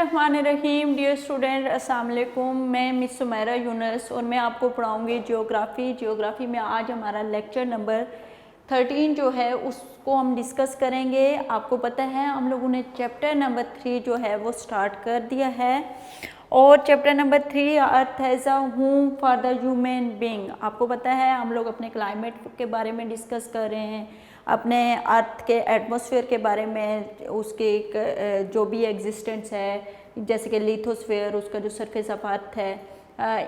बिस्मिल्लाहिर्रहमानिर्रहीम। Dear student, अस्सलाम वालेकुम। मैं मिस सुमैरा यूनुस और मैं आपको पढ़ाऊँगी जियोग्राफ़ी में आज हमारा लेक्चर नंबर 13 जो है उसको हम डिस्कस करेंगे। आपको पता है हम लोगों ने चैप्टर नंबर 3 जो है वो स्टार्ट कर दिया है और chapter number 3 earth as a home for the human being. आपको पता है हम लोग अपने क्लाइमेट के बारे में डिस्कस कर रहे हैं, अपने अर्थ के एटमॉस्फेयर के बारे में, उसके एक जो भी एग्जिस्टेंस है जैसे कि लिथोस्फेयर, उसका जो सरफेस ऑफ अर्थ है,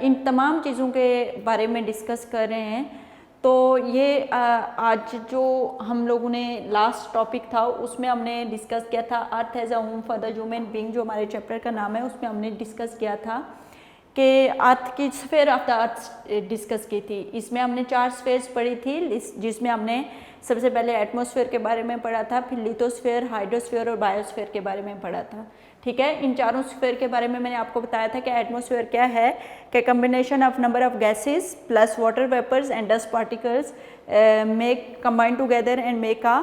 इन तमाम चीज़ों के बारे में डिस्कस कर रहे हैं। तो ये आज जो हम लोगों ने लास्ट टॉपिक था उसमें हमने डिस्कस किया था earth as a home for the human being, जो हमारे चैप्टर का नाम है। उसमें हमने डिस्कस किया था कि अर्थ की sphere of the earth discuss की थी। इसमें हमने 4 स्फीयर्स पढ़ी थी, जिसमें हमने सबसे पहले एटमॉस्फेयर के बारे में पढ़ा था, फिर लिथोस्फेयर, हाइड्रोस्फीयर और बायोस्फीयर के बारे में पढ़ा था। ठीक है, इन चारों स्फीयर के बारे में मैंने आपको बताया था कि एटमॉस्फेयर क्या है, कि combination of number of gases plus water vapours and dust particles make combine together and make a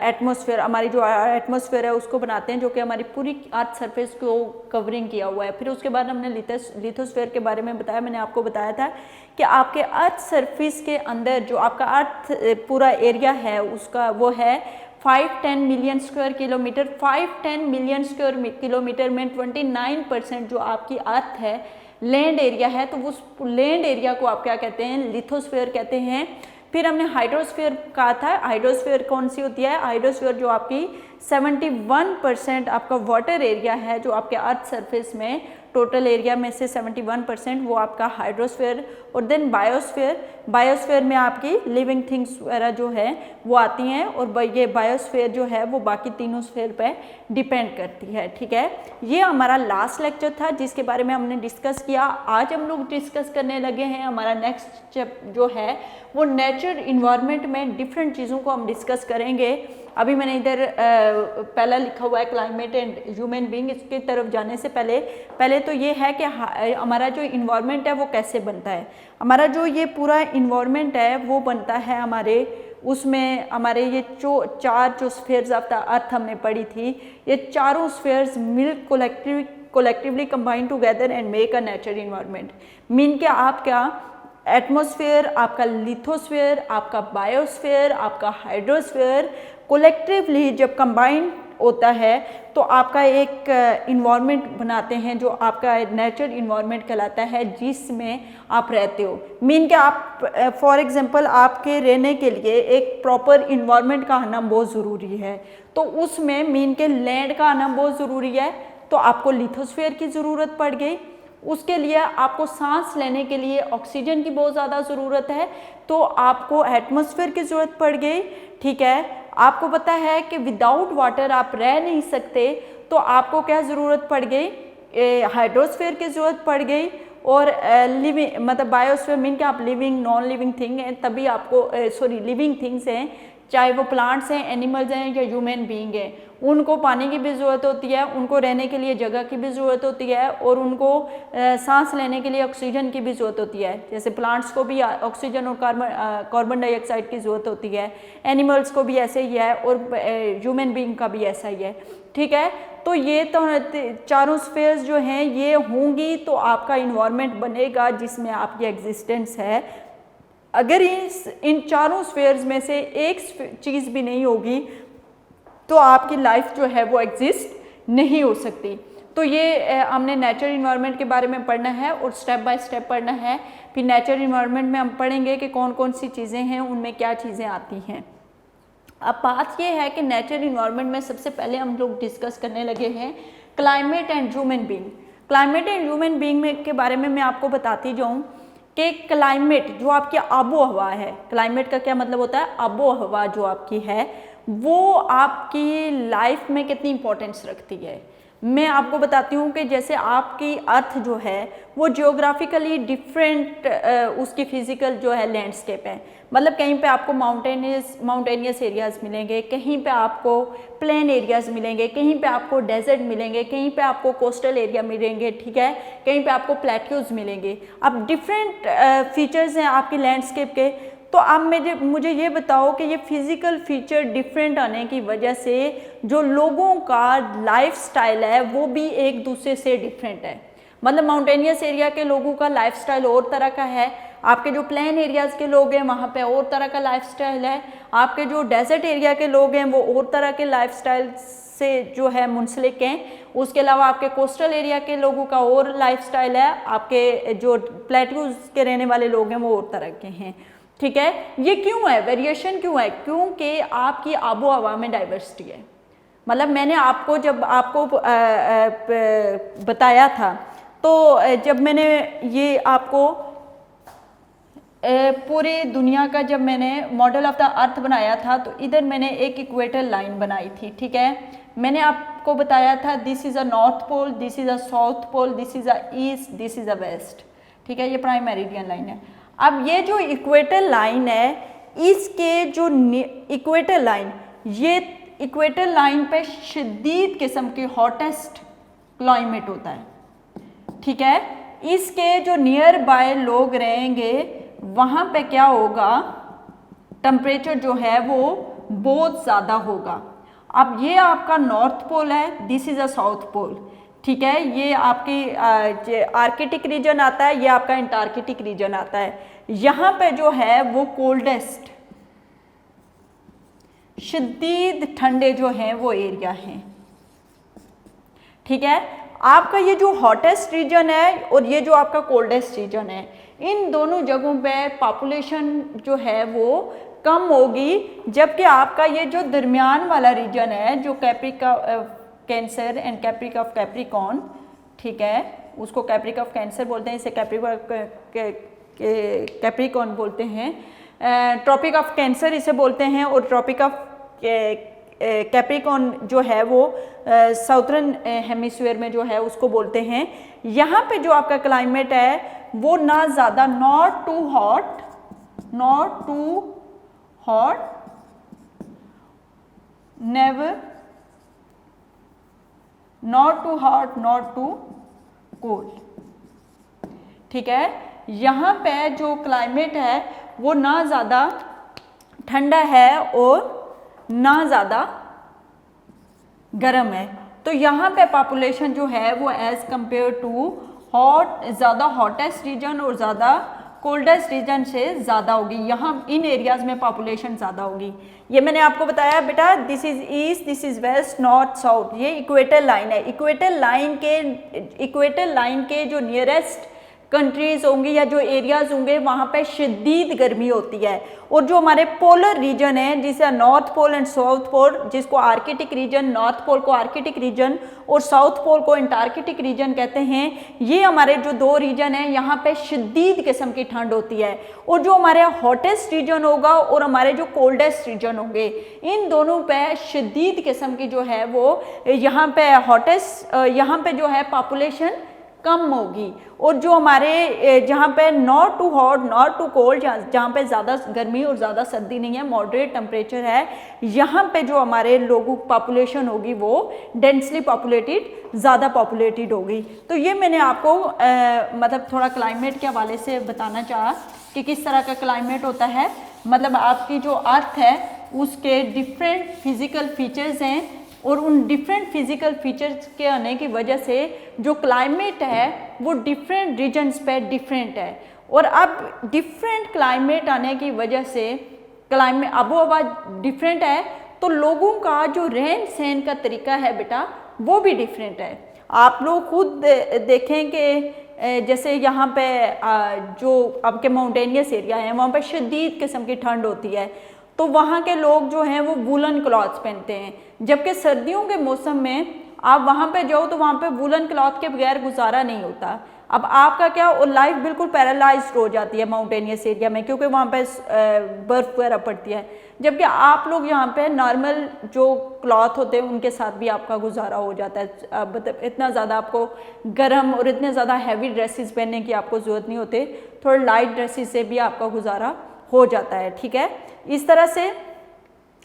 atmosphere. हमारी जो एटमॉस्फेयर है उसको बनाते हैं, जो कि हमारी पूरी अर्थ सरफेस को कवरिंग किया हुआ है। फिर उसके बाद हमने लिथोस्फेयर के बारे में बताया। मैंने आपको बताया था कि आपके अर्थ सरफेस के अंदर जो आपका अर्थ पूरा एरिया है उसका वो है 510 million square kilometre. 510 million square kilometre में 29% जो आपकी अर्थ है लैंड एरिया है, तो उस लैंड एरिया को आप क्या कहते हैं, लिथोस्फेयर कहते हैं। फिर हमने हाइड्रोस्फीयर कहा था। हाइड्रोस्फीयर कौन सी होती है? हाइड्रोस्फीयर जो आपकी 71% आपका वाटर एरिया है, जो आपके अर्थ सरफेस में टोटल एरिया में से 71% वो आपका हाइड्रोस्फीयर। और देन बायोस्फीयर में आपकी लिविंग थिंग्स वगैरह जो है वो आती हैं, और ये बायोस्फीयर जो है वो बाकी तीनों स्फीयर पे डिपेंड करती है। ठीक है, ये हमारा लास्ट लेक्चर था जिसके बारे में हमने डिस्कस किया। आज हम लोग डिस्कस करने लगे हैं हमारा नेक्स्ट जो है वो नेचर इन्वायरमेंट में डिफरेंट चीज़ों को हम डिस्कस करेंगे। अभी मैंने इधर पहला लिखा हुआ है क्लाइमेट एंड ह्यूमन बीइंग। इसकी तरफ जाने से पहले तो ये है कि हमारा जो इन्वायरमेंट है वो कैसे बनता है। हमारा जो ये पूरा इन्वायरमेंट है वो बनता है उसमें हमारे ये चार जो स्फीयर्स ऑफ द अर्थ हमने पढ़ी थी, ये चारों spheres mill collectively combine together and make a nature environment. Mean क्या आपका एटमॉस्फेयर, आपका लिथोस्फेयर, आपका बायोस्फेयर, आपका हाइड्रोस्फेयर कोलेक्टिवली जब कंबाइन होता है तो आपका एक इन्वायरमेंट बनाते हैं जो आपका नेचर इन्वायरमेंट कहलाता है, जिसमें आप रहते हो। मीन कि आप फॉर एग्जांपल आपके रहने के लिए एक प्रॉपर इन्वायरमेंट का आना बहुत ज़रूरी है, तो उसमें मीन के लैंड का आना बहुत ज़रूरी है, तो आपको लिथोस्फेयर की ज़रूरत पड़ गई। उसके लिए आपको सांस लेने के लिए ऑक्सीजन की बहुत ज़्यादा ज़रूरत है, तो आपको एटमॉस्फेयर की ज़रूरत पड़ गई। ठीक है, आपको पता है कि विदाउट वाटर आप रह नहीं सकते, तो आपको क्या ज़रूरत पड़ गई, हाइड्रोस्फेयर की ज़रूरत पड़ गई। और लिविंग मतलब बायोस्फेयर मीन कि आप लिविंग नॉन लिविंग थिंग हैं, तभी आपको लिविंग थिंग्स हैं, चाहे वो प्लांट्स हैं, एनिमल्स हैं या ह्यूमन बीइंग हैं, उनको पानी की भी ज़रूरत होती है, उनको रहने के लिए जगह की भी ज़रूरत होती है, और उनको सांस लेने के लिए ऑक्सीजन की भी ज़रूरत होती है। जैसे प्लांट्स को भी ऑक्सीजन और कार्बन डाइऑक्साइड की ज़रूरत होती है, एनिमल्स को भी ऐसे ही है, और ह्यूमन बीइंग का भी ऐसा ही है। ठीक है, तो ये तो चारों स्फीयर्स जो हैं ये होंगी तो आपका इन्वायरमेंट बनेगा जिसमें आपकी एग्जिस्टेंस है। अगर इन चारों स्फीयर्स में से एक चीज़ भी नहीं होगी तो आपकी लाइफ जो है वो एग्जिस्ट नहीं हो सकती। तो ये हमने नेचर इन्वायरमेंट के बारे में पढ़ना है और स्टेप बाय स्टेप पढ़ना है। फिर नेचर इन्वायरमेंट में हम पढ़ेंगे कि कौन कौन सी चीज़ें हैं, उनमें क्या चीज़ें आती हैं। अब बात ये है कि नेचर इन्वायरमेंट में सबसे पहले हम लोग डिस्कस करने लगे हैं climate and human being. Climate and human being के बारे में मैं आपको बताती जाऊँ कि क्लाइमेट जो आपकी आबो हवा है, क्लाइमेट का क्या मतलब होता है, आबो हवा जो आपकी है वो आपकी लाइफ में कितनी इंपॉर्टेंस रखती है। मैं आपको बताती हूँ कि जैसे आपकी अर्थ जो है वो जियोग्राफिकली डिफरेंट उसकी फिजिकल जो है लैंडस्केप है। मतलब कहीं पे आपको माउंटेनियस एरियाज़ मिलेंगे, कहीं पे आपको प्लेन एरियाज़ मिलेंगे, कहीं पे आपको डेजर्ट मिलेंगे, कहीं पे आपको कोस्टल एरिया मिलेंगे। ठीक है, कहीं पे आपको प्लेट्यूज मिलेंगे। अब डिफरेंट फीचर्स हैं आपकी लैंडस्केप के, तो अब मुझे ये बताओ कि ये फिज़िकल फीचर डिफरेंट आने की वजह से जो लोगों का लाइफस्टाइल है वो भी एक दूसरे से डिफरेंट है। मतलब माउंटेनियस एरिया के लोगों का लाइफस्टाइल और तरह का है, आपके जो प्लेन एरियाज़ के लोग हैं वहाँ पे और तरह का लाइफस्टाइल है, आपके जो डेजर्ट एरिया के लोग हैं वो और तरह के लाइफस्टाइल से जो है मुंसलिक हैं। उसके अलावा आपके कोस्टल एरिया के लोगों का और लाइफस्टाइल है, आपके जो प्लेट्यूज के रहने वाले लोग हैं वो और तरह के हैं। ठीक है, ये क्यों है, वेरिएशन क्यों है? क्योंकि आपकी आबो हवा में डाइवर्सिटी है। मतलब मैंने आपको जब आपको बताया था, तो जब मैंने ये आपको पूरी दुनिया का जब मैंने मॉडल ऑफ द अर्थ बनाया था तो इधर मैंने एक इक्वेटर लाइन बनाई थी। ठीक है, मैंने आपको बताया था this is a north pole, this is a south pole, this is a east, this is a west. ठीक है, ये प्राइम मेरिडियन लाइन है। अब ये जो इक्वेटर लाइन है, इसके जो इक्वेटर लाइन, ये इक्वेटर लाइन पे शदीद किस्म की हॉटेस्ट क्लाइमेट होता है। ठीक है, इसके जो नियर बाय लोग रहेंगे वहाँ पे क्या होगा, टेम्परेचर जो है वो बहुत ज़्यादा होगा। अब ये आपका नॉर्थ पोल है, this is a south pole. ठीक है, ये आपकी आर्कटिक रीजन आता है, ये आपका एंटार्कटिक रीजन आता है। यहाँ पे जो है वो कोल्डेस्ट शदीद ठंडे जो हैं वो एरिया हैं। ठीक है, आपका ये जो हॉटेस्ट रीजन है और ये जो आपका कोल्डेस्ट रीजन है, इन दोनों जगहों पे पॉपुलेशन जो है वो कम होगी, जबकि आपका ये जो दरमियान वाला रीजन है जो कैप्रिका कैंसर एंड कैप्रिक ऑफ कैप्रिकॉन, ठीक है, उसको कैप्रिक ऑफ कैंसर बोलते हैं, इसे कैप्रिकॉन बोलते हैं, ट्रॉपिक ऑफ कैंसर इसे बोलते हैं, और ट्रॉपिक ऑफ कैप्रिकॉन जो है वो साउथर्न हेमिस्फीयर में जो है उसको बोलते हैं। यहाँ पे जो आपका क्लाइमेट है वो ना ज़्यादा, not too hot, never, not too hot, not too cold. ठीक है, यहाँ पे जो क्लाइमेट है वो ना ज़्यादा ठंडा है और ना ज़्यादा गर्म है। तो यहाँ पे पॉपुलेशन जो है वो एज़ कंपेयर टू ज़्यादा हॉटेस्ट रीजन और ज़्यादा कोल्डेस्ट रीजन से ज़्यादा होगी। यहाँ इन एरियाज़ में पॉपुलेशन ज़्यादा होगी। ये मैंने आपको बताया बेटा, this is east, this is west, north, south, ये इक्वेटर लाइन है। इक्वेटर लाइन के जो नियरेस्ट कंट्रीज़ होंगी या जो एरियाज़ होंगे वहाँ पे शदीद गर्मी होती है, और जो हमारे पोलर रीजन है जिसे north pole and south pole, जिसको आर्कटिक रीजन, नॉर्थ पोल को आर्कटिक रीजन और साउथ पोल को एंटार्कटिक रीजन कहते हैं, ये हमारे जो दो रीजन हैं यहाँ पे शदीद किस्म की ठंड होती है। और जो हमारे हॉटेस्ट रीजन होगा और हमारे जो कोल्डेस्ट रीजन होंगे, इन दोनों पे शदीद किस्म की जो है वो यहाँ पे हॉटेस्ट, यहाँ पे जो है पॉपुलेशन कम होगी, और जो हमारे जहाँ पे not too hot, not too cold, जहाँ पे ज़्यादा गर्मी और ज़्यादा सर्दी नहीं है, मॉडरेट टेम्परेचर है, यहाँ पे जो हमारे लोगों पॉपुलेशन होगी वो डेंसली पॉपुलेटेड, ज़्यादा पॉपुलेटेड होगी। तो ये मैंने आपको मतलब थोड़ा क्लाइमेट के हवाले से बताना चाहा कि किस तरह का क्लाइमेट होता है। मतलब आपकी जो अर्थ है उसके डिफरेंट फिज़िकल फीचर्स हैं, और उन डिफरेंट फिजिकल फीचर्स के आने की वजह से जो क्लाइमेट है वो डिफरेंट रीजन्स पे डिफरेंट है। और अब डिफरेंट क्लाइमेट आने की वजह से क्लाइमेट आबो हवा डिफरेंट है, तो लोगों का जो रहन सहन का तरीका है बेटा वो भी डिफरेंट है। आप लोग खुद देखें कि जैसे यहाँ पे जो आपके माउंटेनियस एरिया है वहाँ पे शदीद किस्म की ठंड होती है, तो वहाँ के लोग जो हैं वो वूलन क्लॉथ्स पहनते हैं, जबकि सर्दियों के मौसम में आप वहाँ पे जाओ तो वहाँ पे वूलन क्लॉथ के बगैर गुजारा नहीं होता। अब आपका क्या, और लाइफ बिल्कुल पैरालाइज्ड हो जाती है माउंटेनियस एरिया में, क्योंकि वहाँ पे बर्फ़ वगैरह पड़ती है, जबकि आप लोग यहाँ पे नॉर्मल जो क्लॉथ होते हैं उनके साथ भी आपका गुजारा हो जाता है। मतलब इतना ज़्यादा आपको गर्म और इतने ज़्यादा हैवी ड्रेसेस पहनने की आपको ज़रूरत नहीं होती, थोड़े लाइट ड्रेसेस से भी आपका गुजारा हो जाता है। ठीक है, इस तरह से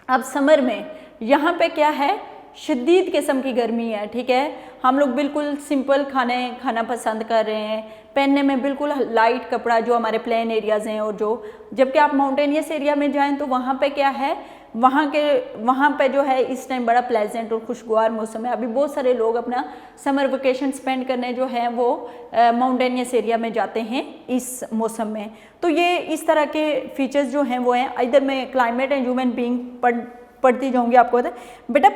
अब समर में यहाँ पे क्या है शदीद किस्म की गर्मी है, ठीक है। हम लोग बिल्कुल सिंपल खाने खाना पसंद कर रहे हैं, पहनने में बिल्कुल लाइट कपड़ा जो हमारे प्लेन एरियाज़ हैं, और जो जबकि आप माउंटेनियस एरिया में जाएं तो वहाँ पे क्या है, वहाँ पे जो है इस टाइम बड़ा प्लेजेंट और खुशगवार मौसम है। अभी बहुत सारे लोग अपना समर वेकेशन स्पेंड करने जो है वो माउंटेनियस एरिया में जाते हैं इस मौसम में। तो ये इस तरह के फीचर्स जो हैं वो हैं। इधर मैं क्लाइमेट एंड ह्यूमन बीइंग पढ़ती जाऊंगी आपको बता। बेटा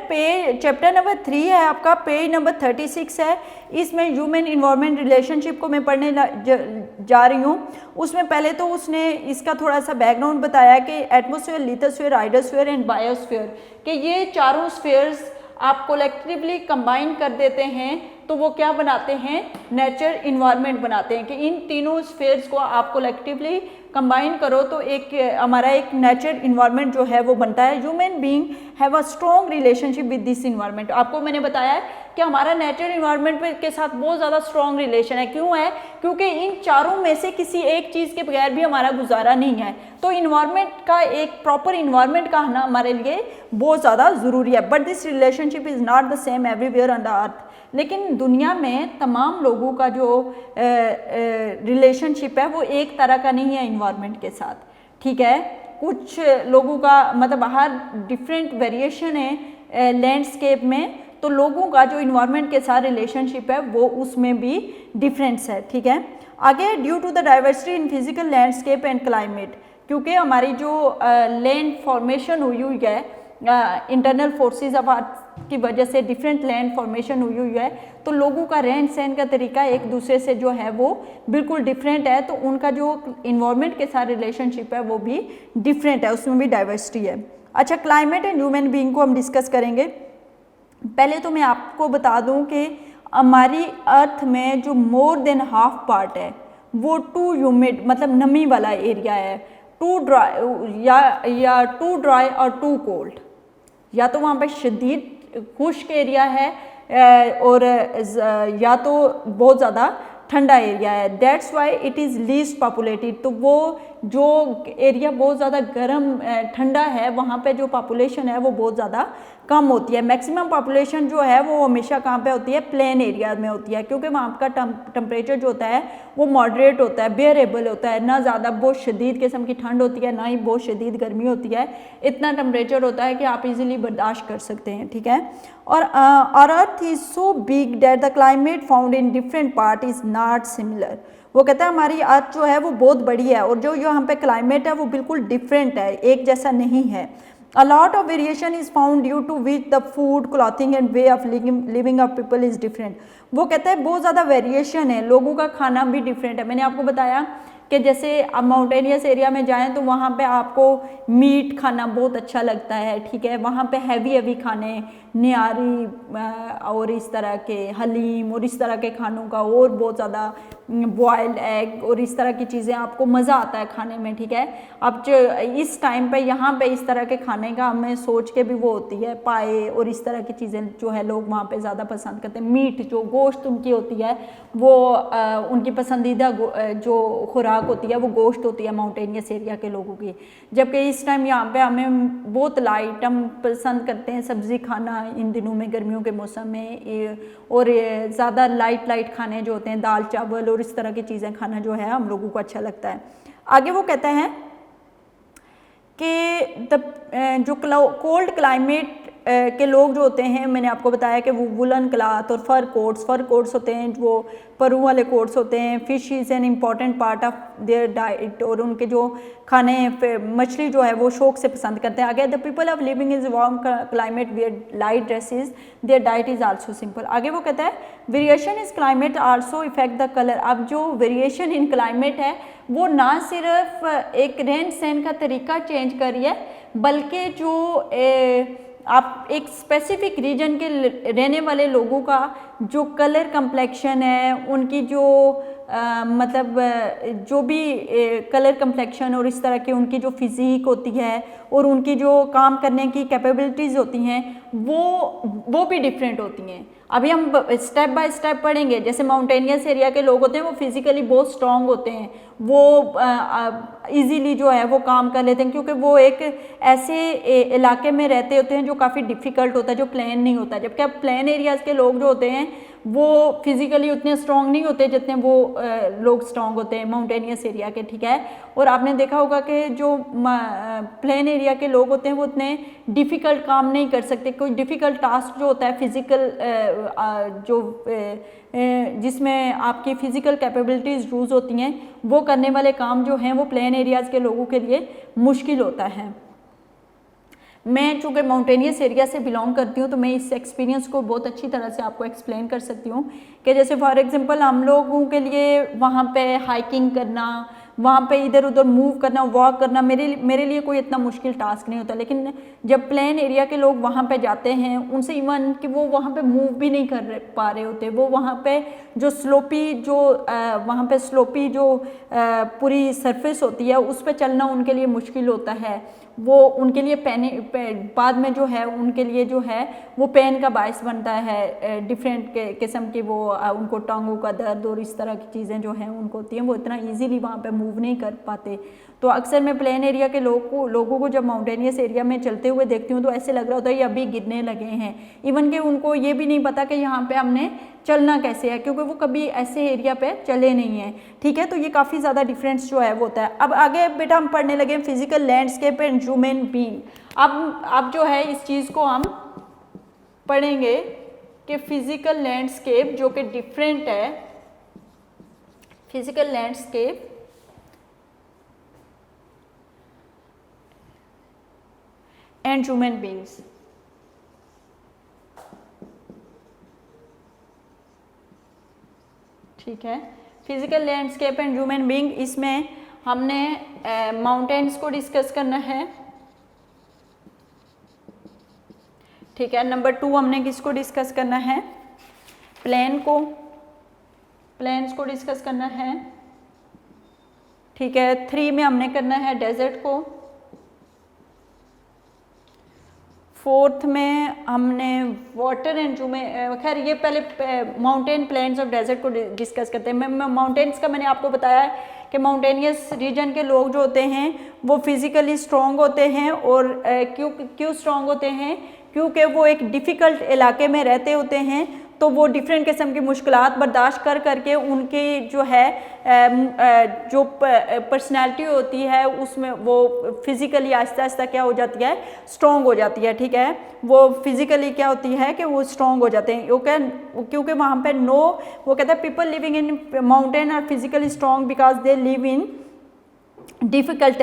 चैप्टर नंबर 3 है आपका, पेज नंबर 36 है। इसमें ह्यूमन इन्वायरमेंट रिलेशनशिप को मैं पढ़ने जा रही हूँ। उसमें पहले तो उसने इसका थोड़ा सा बैकग्राउंड बताया कि atmosphere, lithosphere, hydrosphere and biosphere कि ये चारों स्फेयर्स आप कोलेक्टिवली कंबाइन कर देते हैं तो वो क्या बनाते हैं, नेचर इन्वायरमेंट बनाते हैं। कि इन तीनों स्फेयर्स को आप कोलेक्टिवली कंबाइन करो तो एक हमारा एक नेचर इन्वायरमेंट जो है वो बनता है। Human being have a strong relationship with this environment. आपको मैंने बताया है कि हमारा नेचर इन्वायरमेंट के साथ बहुत ज़्यादा स्ट्रॉन्ग रिलेशन है। क्यों है? क्योंकि इन चारों में से किसी एक चीज़ के बगैर भी हमारा गुजारा नहीं है। तो इन्वायरमेंट का एक प्रॉपर इन्वायरमेंट का होना हमारे लिए बहुत ज़्यादा ज़रूरी है। But this relationship is not the same everywhere on the earth. लेकिन दुनिया में तमाम लोगों का जो रिलेशनशिप है वो एक तरह का नहीं है इन्वायरमेंट के साथ, ठीक है। कुछ लोगों का मतलब हर डिफरेंट वेरिएशन है लैंडस्केप में, तो लोगों का जो इन्वायरमेंट के साथ रिलेशनशिप है वो उसमें भी डिफरेंस है, ठीक है। आगे, due to the diversity in physical landscape and climate, क्योंकि हमारी जो लैंड फॉर्मेशन हुई है इंटरनल फोर्सेस ऑफ अर्थ की वजह से डिफरेंट लैंड फॉर्मेशन हुई है, तो लोगों का रहन सहन का तरीका एक दूसरे से जो है वो बिल्कुल डिफरेंट है। तो उनका जो इन्वायरमेंट के साथ रिलेशनशिप है वो भी डिफरेंट है, उसमें भी डाइवर्सिटी है। अच्छा, क्लाइमेट एंड ह्यूमन बीइंग को हम डिस्कस करेंगे। पहले तो मैं आपको बता दूं कि हमारी अर्थ में जो मोर देन हाफ पार्ट है वो टू ह्यूमिड मतलब नमी वाला एरिया है, टू ड्राई या टू ड्राई और टू कोल्ड। या तो वहाँ पे शदीद खुश्क एरिया है और या तो बहुत ज़्यादा ठंडा एरिया है। That's why it is least populated. तो वो जो एरिया बहुत ज़्यादा गर्म ठंडा है वहाँ पे जो पॉपुलेशन है वो बहुत ज़्यादा कम होती है। मैक्सिमम पॉपुलेशन जो है वो हमेशा कहाँ पे होती है, प्लेन एरिया में होती है, क्योंकि वहाँ का टेम्परेचर जो होता है वो मॉडरेट होता है, बेयरेबल होता है। ना ज़्यादा बहुत शदीद किस्म की ठंड होती है, ना ही बहुत शदीद गर्मी होती है। इतना टेम्परेचर होता है कि आप इजीली बर्दाश्त कर सकते हैं, ठीक है। और earth is so big that the climate found in different part is not similar. वो कहता है हमारी अर्थ जो है वो बहुत बड़ी है और जो यहाँ पे क्लाइमेट है वो बिल्कुल डिफरेंट है, एक जैसा नहीं है। A lot of variation is found due to which the food, clothing and way of living of people is different. वो कहता है बहुत ज़्यादा वेरिएशन है, लोगों का खाना भी डिफरेंट है। मैंने आपको बताया कि जैसे आप माउंटेनियस एरिया में जाएं तो वहाँ पे आपको मीट खाना बहुत अच्छा लगता है, ठीक है। वहाँ पे हैवी खाने, निहारी और इस तरह के हलीम और इस तरह के खानों का और बहुत ज़्यादा बॉयल्ड एग और इस तरह की चीज़ें आपको मज़ा आता है खाने में, ठीक है। अब जो इस टाइम पे यहाँ पे इस तरह के खाने का हमें सोच के भी वो होती है, पाए और इस तरह की चीज़ें जो है लोग वहाँ पे ज़्यादा पसंद करते हैं। मीट जो गोश्त उनकी होती है वो उनकी पसंदीदा जो खुराक होती है वो गोश्त होती है माउंटेनियस एरिया के लोगों की। जबकि इस टाइम यहाँ पे हमें बहुत लाइट, हम पसंद करते हैं सब्ज़ी खाना इन दिनों में गर्मियों के मौसम में, और ज़्यादा लाइट खाने जो होते हैं दाल चावल और इस तरह की चीज़ें खाना जो है हम लोगों को अच्छा लगता है। आगे वो कहते हैं कि जो कोल्ड क्लाइमेट के लोग जो होते हैं, मैंने आपको बताया कि वो वुलन क्लॉथ और फर कोट्स होते हैं, वो परू वाले कोट्स होते हैं। Fish is an important part of their diet, और उनके जो खाने मछली जो है वो शौक से पसंद करते हैं। आगे, the people of living is warm climate wear light dresses, their diet is also simple. आगे वो कहता है variation is climate also effect the colour. अब जो वेरिएशन इन क्लाइमेट है वो ना सिर्फ एक रहन सहन का तरीका चेंज करी है, बल्कि जो आप एक स्पेसिफिक रीजन के रहने वाले लोगों का जो कलर कम्प्लेक्शन है, उनकी जो मतलब जो भी कलर कम्प्लेक्शन और इस तरह की उनकी जो फिज़ीक होती है और उनकी जो काम करने की कैपेबिलिटीज़ होती हैं वो भी डिफरेंट होती हैं। अभी हम स्टेप बाय स्टेप पढ़ेंगे। जैसे माउंटेनियस एरिया के लोग होते हैं वो फिज़िकली बहुत स्ट्रॉन्ग होते हैं, वो इजीली जो है वो काम कर लेते हैं, क्योंकि वो एक ऐसे इलाके में रहते होते हैं जो काफ़ी डिफ़िकल्ट होता है, जो प्लेन नहीं होता। जबकि अब प्लेन एरियाज़ के लोग जो होते हैं वो फिजिकली उतने स्ट्रॉन्ग नहीं होते जितने वो लोग स्ट्रॉन्ग होते हैं माउंटेनियस एरिया के, ठीक है। और आपने देखा होगा कि जो प्लेन एरिया के लोग होते हैं वो उतने डिफ़िकल्ट काम नहीं कर सकते। कोई डिफ़िकल्ट टास्क जो होता है फिज़िकल जो जिसमें आपकी फ़िज़िकल कैपेबिलिटीज़ यूज़ होती हैं, वो करने वाले काम जो हैं वो प्लेन एरियाज़ के लोगों के लिए मुश्किल होता है। मैं चूँकि माउंटेनियस एरिया से बिलोंग करती हूँ तो मैं इस एक्सपीरियंस को बहुत अच्छी तरह से आपको एक्सप्लेन कर सकती हूँ कि जैसे फॉर एग्जांपल हम लोगों के लिए वहाँ पे हाइकिंग करना, वहाँ पे इधर उधर मूव करना, वॉक करना मेरे लिए कोई इतना मुश्किल टास्क नहीं होता। लेकिन जब प्लेन एरिया के लोग वहाँ पे जाते हैं, उनसे इवन कि वो वहाँ पे मूव भी नहीं कर पा रहे होते, वो वहाँ पे जो स्लोपी जो वहाँ पे स्लोपी जो पूरी सरफेस होती है उस पर चलना उनके लिए मुश्किल होता है। वो उनके लिए बाद में जो है उनके लिए जो है वो पेन का बायस बनता है। डिफरेंट किस्म की वो उनको टांगों का दर्द और इस तरह की चीज़ें जो हैं उनको होती हैं, वो इतना इजीली वहाँ पे मूव नहीं कर पाते। तो अक्सर मैं प्लेन एरिया के लोगों को जब माउंटेनियस एरिया में चलते हुए देखती हूँ तो ऐसे लग रहा होता है ये अभी गिरने लगे हैं। इवन कि उनको ये भी नहीं पता कि यहाँ पे हमने चलना कैसे है, क्योंकि वो कभी ऐसे एरिया पे चले नहीं हैं, ठीक है। तो ये काफ़ी ज़्यादा डिफरेंस जो है वो होता है। अब आगे बेटा हम पढ़ने लगे physical landscape and human being. अब जो है इस चीज़ को हम पढ़ेंगे कि फिजिकल लैंडस्केप जो कि डिफरेंट है, physical landscape and human beings. ठीक है, physical landscape and human being, इसमें हमने माउंटेन्स को डिस्कस करना है, ठीक है। नंबर 2 हमने किसको डिस्कस करना है, प्लेन्स को डिस्कस करना है, ठीक है। 3 में हमने करना है डेजर्ट को। 4th में हमने वाटर एंड खैर ये पहले माउंटेन प्लेन्स और डेजर्ट को डिस्कस करते हैं। मैं माउंटेन्स का मैंने आपको बताया है कि माउंटेनियस रीजन के लोग जो होते हैं वो फिजिकली स्ट्रॉन्ग होते हैं। और क्यों स्ट्रॉन्ग होते हैं, क्योंकि वो एक डिफ़िकल्ट इलाके में रहते होते हैं, तो वो डिफरेंट किस्म की मुश्किलात बर्दाश्त कर करके उनकी जो है जो पर्सनैलिटी होती है उसमें वो फिज़िकली आहिस्ता आहिस्ता क्या हो जाती है, स्ट्रॉन्ग हो जाती है, ठीक है। वो फिज़िकली क्या होती है कि वो स्ट्रॉन्ग हो जाते हैं, क्योंकि वहाँ पे वो कहते हैं people living in mountain are physically strong because they live in difficult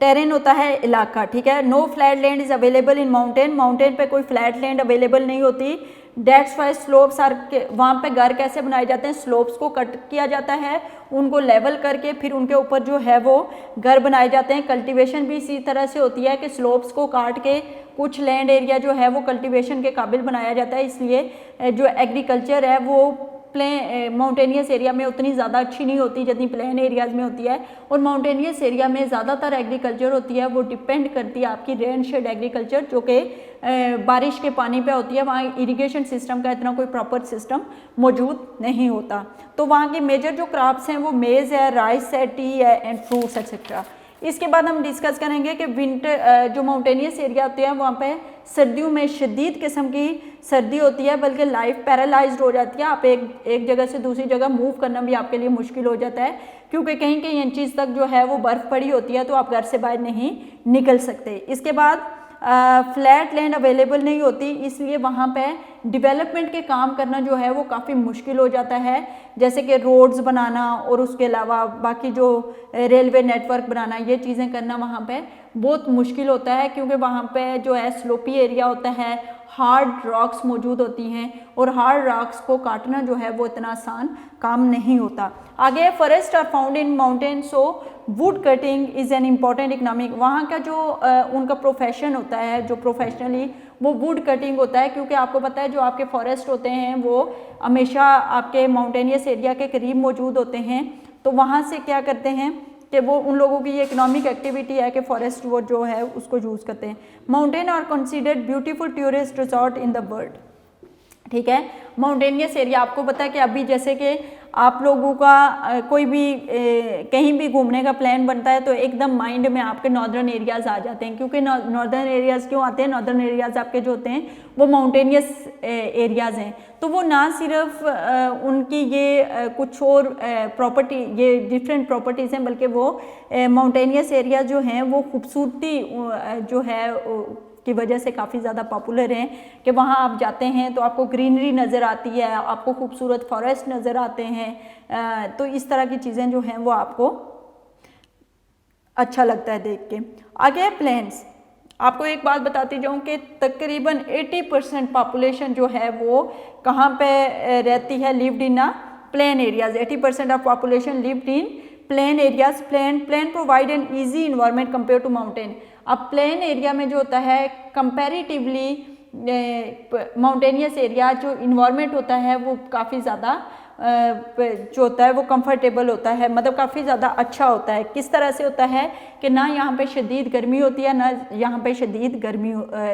terrain होता है इलाका, ठीक है। No flat land is available in mountain पे कोई फ्लैट लैंड अवेलेबल नहीं होती। डेट्स वाई स्लोप्स आर, वहाँ पे घर कैसे बनाए जाते हैं, स्लोप्स को कट किया जाता है, उनको लेवल करके फिर उनके ऊपर जो है वो घर बनाए जाते हैं। कल्टीवेशन भी इसी तरह से होती है कि स्लोप्स को काट के कुछ लैंड एरिया जो है वो कल्टीवेशन के काबिल बनाया जाता है। इसलिए जो एग्रीकल्चर है वो माउंटेनियस एरिया में उतनी ज़्यादा अच्छी नहीं होती जितनी प्लेन एरियाज़ में होती है। और माउंटेनियस एरिया में ज़्यादातर एग्रीकल्चर होती है वो डिपेंड करती है आपकी रेन शेड एग्रीकल्चर, जो कि बारिश के पानी पे होती है। वहाँ इरिगेशन सिस्टम का इतना कोई प्रॉपर सिस्टम मौजूद नहीं होता। तो वहाँ की मेजर जो क्रॉप्स हैं वो मेज़ है, राइस है, टी है एंड फ्रूट्स एक्सेट्रा। इसके बाद हम डिस्कस करेंगे कि विंटर जो माउंटेनियस एरिया होते हैं वहाँ पे सर्दियों में शदीद किस्म की सर्दी होती है, बल्कि लाइफ पैरालाइज्ड हो जाती है। आप एक जगह से दूसरी जगह मूव करना भी आपके लिए मुश्किल हो जाता है, क्योंकि कहीं कहीं इंचेस तक जो है वो बर्फ़ पड़ी होती है, तो आप घर से बाहर नहीं निकल सकते। इसके बाद फ्लैट लैंड अवेलेबल नहीं होती, इसलिए वहाँ पे डेवलपमेंट के काम करना जो है वो काफ़ी मुश्किल हो जाता है, जैसे कि रोड्स बनाना और उसके अलावा बाकी जो रेलवे नेटवर्क बनाना, ये चीज़ें करना वहाँ पे बहुत मुश्किल होता है, क्योंकि वहाँ पे जो है स्लोपी एरिया होता है, हार्ड रॉक्स मौजूद होती हैं और हार्ड रॉक्स को काटना जो है वो इतना आसान काम नहीं होता। आगे forest are found in mountain, so wood cutting is an important economic. वहाँ का जो उनका प्रोफेशन होता है, जो प्रोफेशनली वो वुड कटिंग होता है, क्योंकि आपको पता है जो आपके फॉरेस्ट होते हैं वो हमेशा आपके माउंटेनियस एरिया के करीब मौजूद होते हैं। तो वहाँ से क्या करते हैं कि वो उन लोगों की ये इकोनॉमिक एक्टिविटी है कि फॉरेस्ट वो जो है उसको यूज़ करते हैं। Mountain are considered beautiful tourist resort in the world, ठीक है। माउंटेनियस एरिया आपको पता है कि अभी जैसे कि आप लोगों का कोई भी कहीं भी घूमने का प्लान बनता है तो एकदम माइंड में आपके नॉर्दर्न एरियाज़ आ जाते हैं, क्योंकि नॉर्दर्न एरियाज़ क्यों आते हैं, नॉर्दर्न एरियाज़ आपके जो होते हैं वो माउंटेनियस एरियाज़ हैं। तो वो ना सिर्फ उनकी ये कुछ और प्रॉपर्टी, ये डिफरेंट प्रॉपर्टीज़ हैं, बल्कि वो माउंटेनियस एरिया जो हैं वो खूबसूरती जो है की वजह से काफ़ी ज़्यादा पॉपुलर हैं, कि वहाँ आप जाते हैं तो आपको ग्रीनरी नज़र आती है, आपको खूबसूरत फॉरेस्ट नज़र आते हैं। तो इस तरह की चीज़ें जो हैं वो आपको अच्छा लगता है देख के। आगे प्लेन्स, आपको एक बात बताती जाऊँ कि तकरीबन 80% पॉपुलेशन जो है वो कहाँ पे रहती है, lived in a plain areas. 80% of population lived in plain areas. Plain provide an easy environment compare to mountain. अब प्लेन एरिया में जो होता है कंपैरेटिवली माउंटेनियस एरिया जो इन्वायरमेंट होता है वो काफ़ी ज़्यादा जो होता है वो कंफर्टेबल होता है, मतलब काफ़ी ज़्यादा अच्छा होता है। किस तरह से होता है कि ना यहाँ पे शदीद गर्मी होती है, ना यहाँ पे शदीद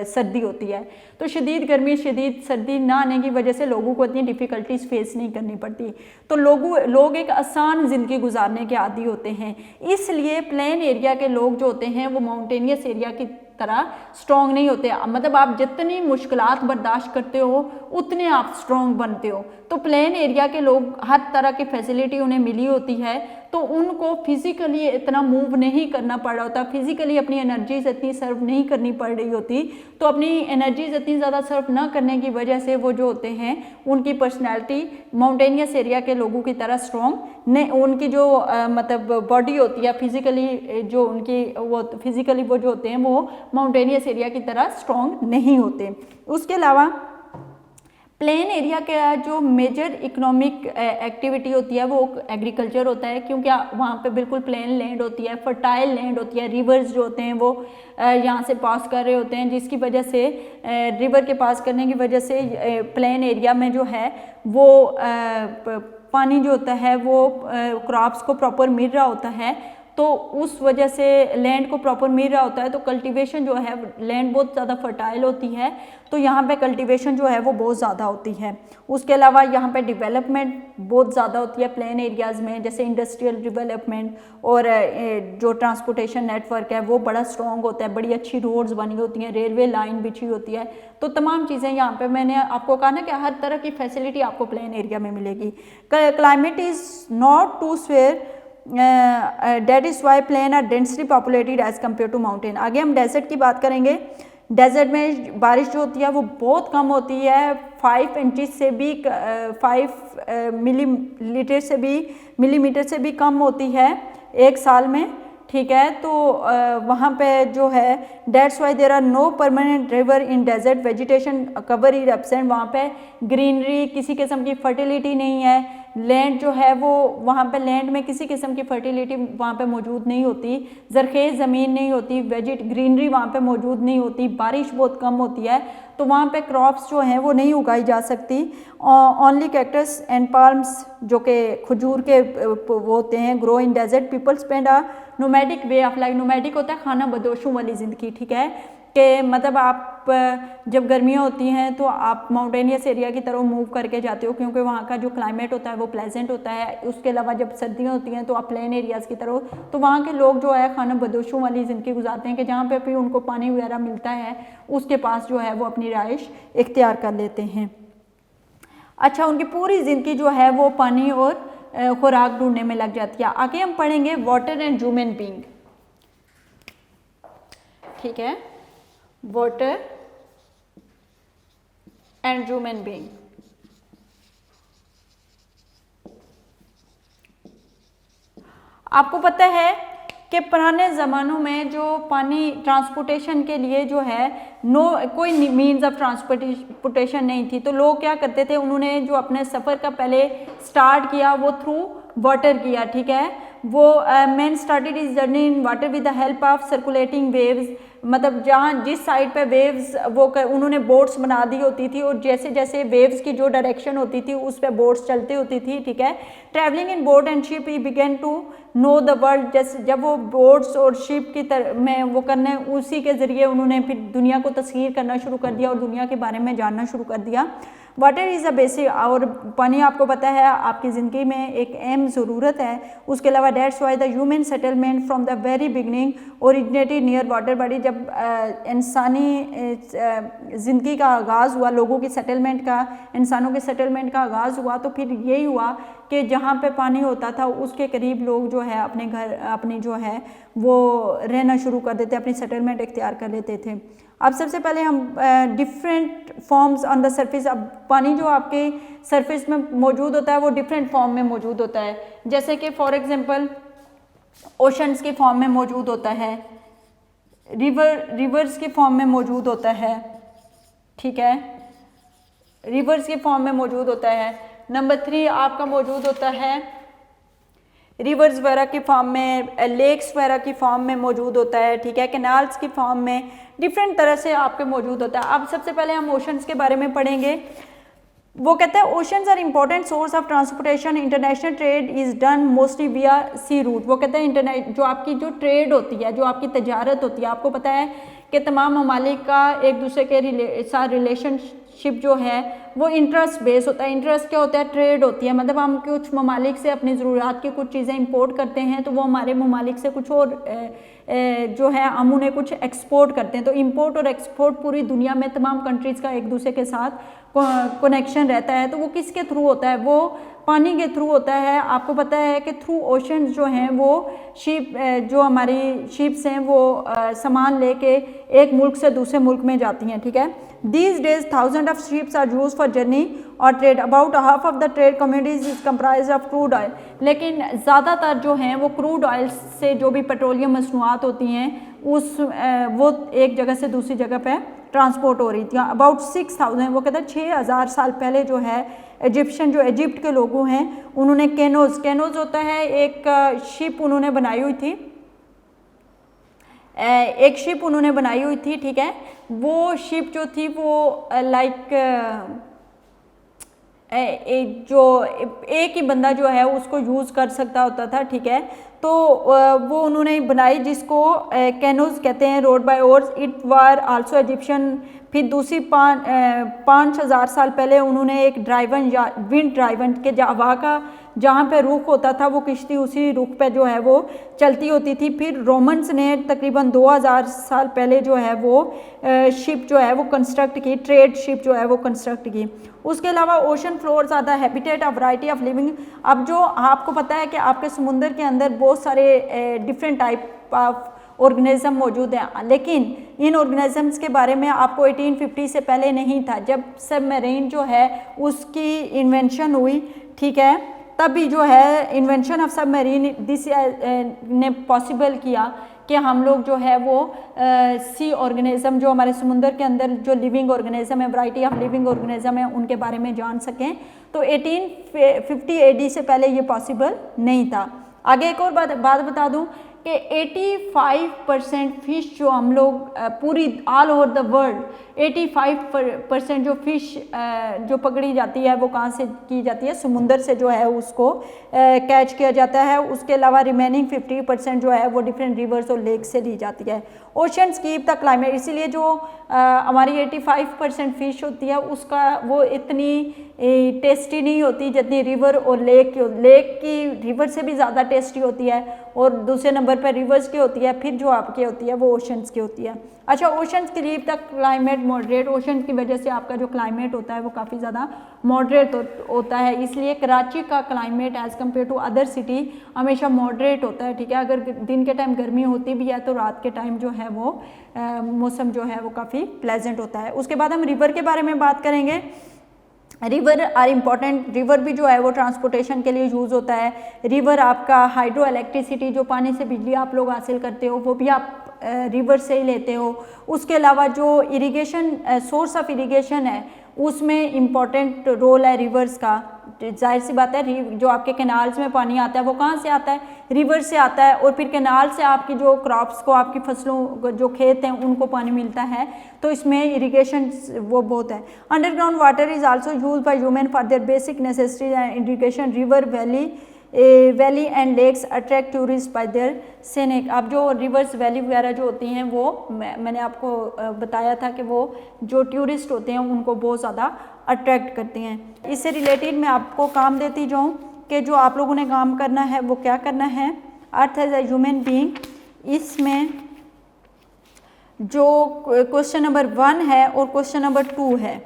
सर्दी होती है। तो शदीद गर्मी शदीद सर्दी ना आने की वजह से लोगों को इतनी डिफ़िकल्टीज फेस नहीं करनी पड़ती। तो लोग एक आसान ज़िंदगी गुजारने के आदी होते हैं। इसलिए प्लेन एरिया के लोग जो होते हैं वो माउंटेनियस एरिया की तरह स्ट्रॉन्ग नहीं होते। मतलब आप जितनी मुश्किलात बर्दाश्त करते हो उतने आप स्ट्रॉन्ग बनते हो। तो प्लेन एरिया के लोग हर तरह की फैसिलिटी उन्हें मिली होती है, तो उनको फिजिकली इतना मूव नहीं करना पड़ रहा होता, फिजिकली अपनी एनर्जीज इतनी सर्व नहीं करनी पड़ रही होती। तो अपनी एनर्जीज इतनी ज़्यादा सर्व ना करने की वजह से वो जो होते हैं उनकी पर्सनैलिटी माउंटेनियस एरिया के लोगों की तरह स्ट्रॉन्ग नहीं, उनकी जो मतलब बॉडी होती है फिजिकली जो उनकी वो फिजिकली वो जो होते हैं वो माउंटेनियस एरिया की तरह स्ट्रॉन्ग नहीं होते। उसके अलावा प्लेन एरिया का जो मेजर इकोनॉमिक एक्टिविटी होती है वो एग्रीकल्चर होता है, क्योंकि वहाँ पे बिल्कुल प्लेन लैंड होती है, फर्टाइल लैंड होती है। रिवर्स जो होते हैं वो यहाँ से पास कर रहे होते हैं, जिसकी वजह से रिवर के पास करने की वजह से प्लेन एरिया में जो है वो पानी जो होता है वो क्रॉप्स को प्रॉपर मिल रहा होता है। तो उस वजह से लैंड को प्रॉपर मिल रहा होता है, तो कल्टीवेशन जो है लैंड बहुत ज़्यादा फर्टाइल होती है, तो यहाँ पे कल्टीवेशन जो है वो बहुत ज़्यादा होती है। उसके अलावा यहाँ पे डेवलपमेंट बहुत ज़्यादा होती है प्लेन एरियाज़ में, जैसे इंडस्ट्रियल डेवलपमेंट और जो ट्रांसपोर्टेशन नेटवर्क है वो बड़ा स्ट्रॉन्ग होता है, बड़ी अच्छी रोड्स बनी होती हैं, रेलवे लाइन बिछी होती है। तो तमाम चीज़ें यहाँ पे मैंने आपको कहा ना कि हर तरह की फैसिलिटी आपको प्लेन एरिया में मिलेगी। Climate is not too severe that is why plain are densely populated as compare to mountain. आगे हम डेजर्ट की बात करेंगे। डेजर्ट में बारिश जो होती है वो बहुत कम होती है, 5 इंचेस से भी 5 मिलीमीटर से भी कम होती है एक साल में, ठीक है। तो वहाँ पे जो है that's why there are no permanent river in desert, vegetation cover is absent. वहाँ पे ग्रीनरी, किसी किस्म की फर्टिलिटी नहीं है, लैंड जो है वो वहाँ पे लैंड में किसी किस्म की फर्टिलिटी वहाँ पे मौजूद नहीं होती, ज़रखेज़ ज़मीन नहीं होती, ग्रीनरी वहाँ पे मौजूद नहीं होती, बारिश बहुत कम होती है, तो वहाँ पे क्रॉप्स जो हैं वो नहीं उगाई जा सकती। ओनली कैक्टस एंड पाल्म्स जो कि खजूर के वो होते हैं grow in desert. People spend a nomadic way of life. Nomadic होता है खाना बदोशों वाली ज़िंदगी, ठीक है, कि मतलब आप जब गर्मियाँ होती हैं तो आप माउंटेनियस एरिया की तरफ मूव करके जाते हो, क्योंकि वहाँ का जो क्लाइमेट होता है वो प्लेजेंट होता है। उसके अलावा जब सर्दियाँ होती हैं तो आप प्लेन एरियाज़ की तरफ, तो वहाँ के लोग जो है खाना बदोशों वाली ज़िंदगी गुजारते हैं, कि जहाँ पे भी उनको पानी वगैरह मिलता है उसके पास जो है वो अपनी रिहाइश इख्तियार कर लेते हैं। अच्छा, उनकी पूरी ज़िंदगी जो है वो पानी और खुराक ढूंढने में लग जाती है। आगे हम पढ़ेंगे वाटर एंड ह्यूमन बीइंग, ठीक है, वाटर एंड ह्यूमन बीइंग। आपको पता है कि पुराने ज़मानों में जो पानी ट्रांसपोर्टेशन के लिए जो है कोई मीन्स ऑफ ट्रांसपोर्टेशन नहीं थी, तो लोग क्या करते थे, उन्होंने जो अपने सफ़र का पहले स्टार्ट किया वो थ्रू वाटर किया, ठीक है। वो man started is journey in water with the help of circulating waves. मतलब जहाँ जिस साइड पे वेव्स उन्होंने बोट्स बना दी होती थी, और जैसे जैसे वेव्स की जो डायरेक्शन होती थी उस पे बोट्स चलती होती थी, ठीक है। Travelling in boat and ship he began to know the world. जैसे जब वो बोट्स और शिप की तरह में वो करने, उसी के ज़रिए उन्होंने फिर दुनिया को तस्खीर करना शुरू कर दिया और दुनिया के बारे में जानना शुरू कर दिया। वाटर इज़ अ बेसिक, और पानी आपको पता है आपकी ज़िंदगी में एक अहम ज़रूरत है। उसके अलावा that's why the human settlement from the very beginning originated near water body. जब इंसानी ज़िंदगी का आगाज़ हुआ, लोगों की सेटलमेंट का, इंसानों के सेटलमेंट का आगाज़ हुआ, तो फिर यही हुआ कि जहाँ पे पानी होता था उसके करीब लोग जो है अपने घर, अपनी जो है वो रहना शुरू कर देते, अपनी सेटलमेंट इख्तियार कर लेते थे। अब सबसे पहले हम different forms on the surface, अब पानी जो आपके सरफेस में मौजूद होता है वो डिफरेंट फॉर्म में मौजूद होता है। जैसे कि फॉर एग्जांपल ओशंस के फॉर्म में मौजूद होता है, रिवर्स के फॉर्म में मौजूद होता है, ठीक है, रिवर्स के फॉर्म में मौजूद होता है। नंबर 3 आपका मौजूद होता है रिवर्स वगैरह की फॉर्म में, लेक्स वगैरह की फॉर्म में मौजूद होता है, ठीक है, कैनाल्स की फॉर्म में, डिफरेंट तरह से आपके मौजूद होता है। अब सबसे पहले हम ओशंस के बारे में पढ़ेंगे। वो कहते हैं oceans are important source of transportation, international trade is done mostly via sea root. वो कहते हैं इंटरनेट जो आपकी जो ट्रेड होती है, जो आपकी तजारत होती है, आपको पता है कि तमाम ममालिक का एक दूसरे के साथ रिलेशनशिप जो है वो इंटरेस्ट बेस होता है। इंटरेस्ट क्या होता है? ट्रेड होती है, मतलब हम कुछ ममालिक से अपनी ज़रूरत की कुछ चीज़ें इंपोर्ट करते हैं तो वो हमारे ममालिक से कुछ और जो है हम उन्हें कुछ एक्सपोर्ट करते हैं। तो इंपोर्ट और एक्सपोर्ट पूरी दुनिया में तमाम कंट्रीज़ का एक दूसरे के साथ कनेक्शन रहता है। तो वो किसके थ्रू होता है? वो पानी के थ्रू होता है। आपको पता है कि थ्रू ओशन जो हैं वो शिप, जो हमारी शिप्स हैं वो सामान लेके एक मुल्क से दूसरे मुल्क में जाती हैं, ठीक है। These days thousands of ships are used for journey or trade. About half of the trade commodities is comprised of crude oil. लेकिन ज़्यादातर जो हैं वो क्रूड ऑयल से जो भी पेट्रोलियम मसनूआत होती हैं वो एक जगह से दूसरी जगह पे ट्रांसपोर्ट हो रही थी। अबाउट 6000, वो कहते हैं 6000 साल पहले जो है इजिप्शियन, जो इजिप्ट के लोगों हैं, उन्होंने कैनोज होता है एक शिप उन्होंने बनाई हुई थी, एक शिप उन्होंने बनाई हुई थी, ठीक है। वो शिप जो थी वो लाइक जो एक ही बंदा जो है उसको यूज़ कर सकता होता था, ठीक है। तो वो उन्होंने बनाई जिसको कैनोज कहते हैं, road by ores. It war also Egyptian. फिर दूसरी 5000 साल पहले उन्होंने एक ड्राइवन या विंड ड्राइवन के हवा का जहाँ पे रुख होता था वो किश्ती उसी रुख पे जो है वो चलती होती थी। फिर रोमन्स ने तकरीबन 2000 साल पहले जो है वो शिप जो है वो कंस्ट्रक्ट की, ट्रेड शिप जो है वो कंस्ट्रक्ट की। उसके अलावा ocean floors are the habitat of variety of living. अब जो आपको पता है कि आपके समुंदर के अंदर बहुत सारे डिफरेंट टाइप ऑफ ऑर्गेनिज्म मौजूद हैं, लेकिन इन ऑर्गेनिजम्स के बारे में आपको 1850 से पहले नहीं था। जब सबमरीन जो है उसकी इन्वेंशन हुई, ठीक है, तभी जो है इन्वेंशन ऑफ सबमरीन दिस ने पॉसिबल किया कि हम लोग जो है वो सी ऑर्गेनिज्म, जो हमारे समुंदर के अंदर जो लिविंग ऑर्गेनिज्म है, वैरायटी ऑफ लिविंग ऑर्गेनिज्म है, उनके बारे में जान सकें। तो 1850 AD से पहले ये पॉसिबल नहीं था। आगे एक और बात बता दूं कि 85% फिश जो हम लोग पूरी ऑल ओवर द वर्ल्ड 85% जो फिश जो पकड़ी जाती है वो कहाँ से की जाती है? समुंदर से जो है उसको कैच किया जाता है। उसके अलावा रिमेनिंग 50% जो है वो डिफरेंट रिवर्स और लेक से ली जाती है। ओशंस कीप द क्लाइमेट, इसीलिए जो हमारी 85% फिश होती है उसका वो इतनी टेस्टी नहीं होती जितनी रिवर और लेक की रिवर से भी ज़्यादा टेस्टी होती है, और दूसरे नंबर पर रिवर्स की होती है, फिर जो आपकी होती है वो ओशंस की होती है। अच्छा, ओशंस की लीव तक क्लाइमेट मॉडरेट, ओशन की वजह से आपका जो क्लाइमेट होता है वो काफ़ी ज़्यादा मॉडरेट होता है, इसलिए कराची का climate as compare to other city हमेशा मॉडरेट होता है, ठीक है। अगर दिन के टाइम गर्मी होती भी है तो रात के टाइम जो है वो मौसम जो है वो काफ़ी प्लेजेंट होता है। उसके बाद हम रिवर के बारे में बात करेंगे। रिवर आर इम्पॉर्टेंट, रिवर भी जो है वो ट्रांसपोर्टेशन के लिए यूज़ होता है। रिवर आपका हाइड्रो इलेक्ट्रिसिटी, जो पानी से बिजली आप लोग हासिल करते हो वो भी आप रिवर से ही लेते हो। उसके अलावा जो इरिगेशन सोर्स ऑफ इरिगेशन है उसमें इम्पॉर्टेंट रोल है रिवर्स का। जाहिर सी बात है, जो आपके कैनाल्स में पानी आता है वो कहाँ से आता है? रिवर से आता है, और फिर कैनाल से आपकी जो क्रॉप्स को, आपकी फसलों, जो खेत हैं उनको पानी मिलता है। तो इसमें इरिगेशन वो बहुत है। Underground water is also used by human for their basic necessities and irrigation. River valley and lakes attract tourist by their scenic. अब जो रिवर्स वैली वगैरह जो होती हैं वो मैंने आपको बताया था कि वो जो टूरिस्ट होते हैं उनको बहुत ज़्यादा अट्रैक्ट करती हैं। इससे रिलेटेड मैं आपको काम देती जाऊँ कि जो आप लोगों ने काम करना है वो क्या करना है। Earth as a human being, इसमें जो क्वेश्चन नंबर 1 है और क्वेश्चन नंबर 2 है।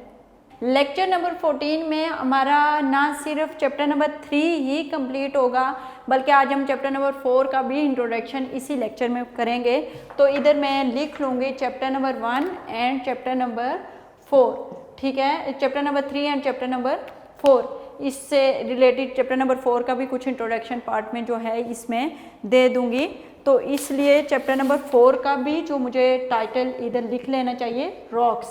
लेक्चर नंबर 14 में हमारा ना सिर्फ चैप्टर नंबर 3 ही कंप्लीट होगा, बल्कि आज हम चैप्टर नंबर 4 का भी इंट्रोडक्शन इसी लेक्चर में करेंगे। तो इधर मैं लिख लूँगी chapter number 1 and chapter number 4, ठीक है। Chapter number 3 and chapter number 4, इससे रिलेटेड चैप्टर नंबर 4 का भी कुछ इंट्रोडक्शन पार्ट में जो है इसमें दे दूँगी। तो इसलिए चैप्टर नंबर 4 का भी जो मुझे टाइटल इधर लिख लेना चाहिए, रॉक्स,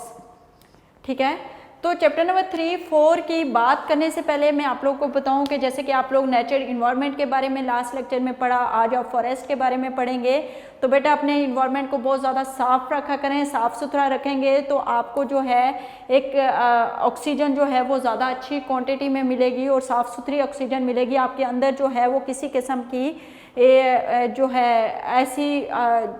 ठीक है। तो चैप्टर नंबर 3, 4 की बात करने से पहले मैं आप लोगों को बताऊं कि जैसे कि आप लोग नेचर इन्वायरमेंट के बारे में लास्ट लेक्चर में पढ़ा, आज आप फॉरेस्ट के बारे में पढ़ेंगे। तो बेटा अपने इन्वायरमेंट को बहुत ज़्यादा साफ रखा करें, साफ़ सुथरा रखेंगे तो आपको जो है एक ऑक्सीजन जो है वो ज़्यादा अच्छी क्वांटिटी में मिलेगी और साफ़ सुथरी ऑक्सीजन मिलेगी। आपके अंदर जो है वो किसी किस्म की जो है ऐसी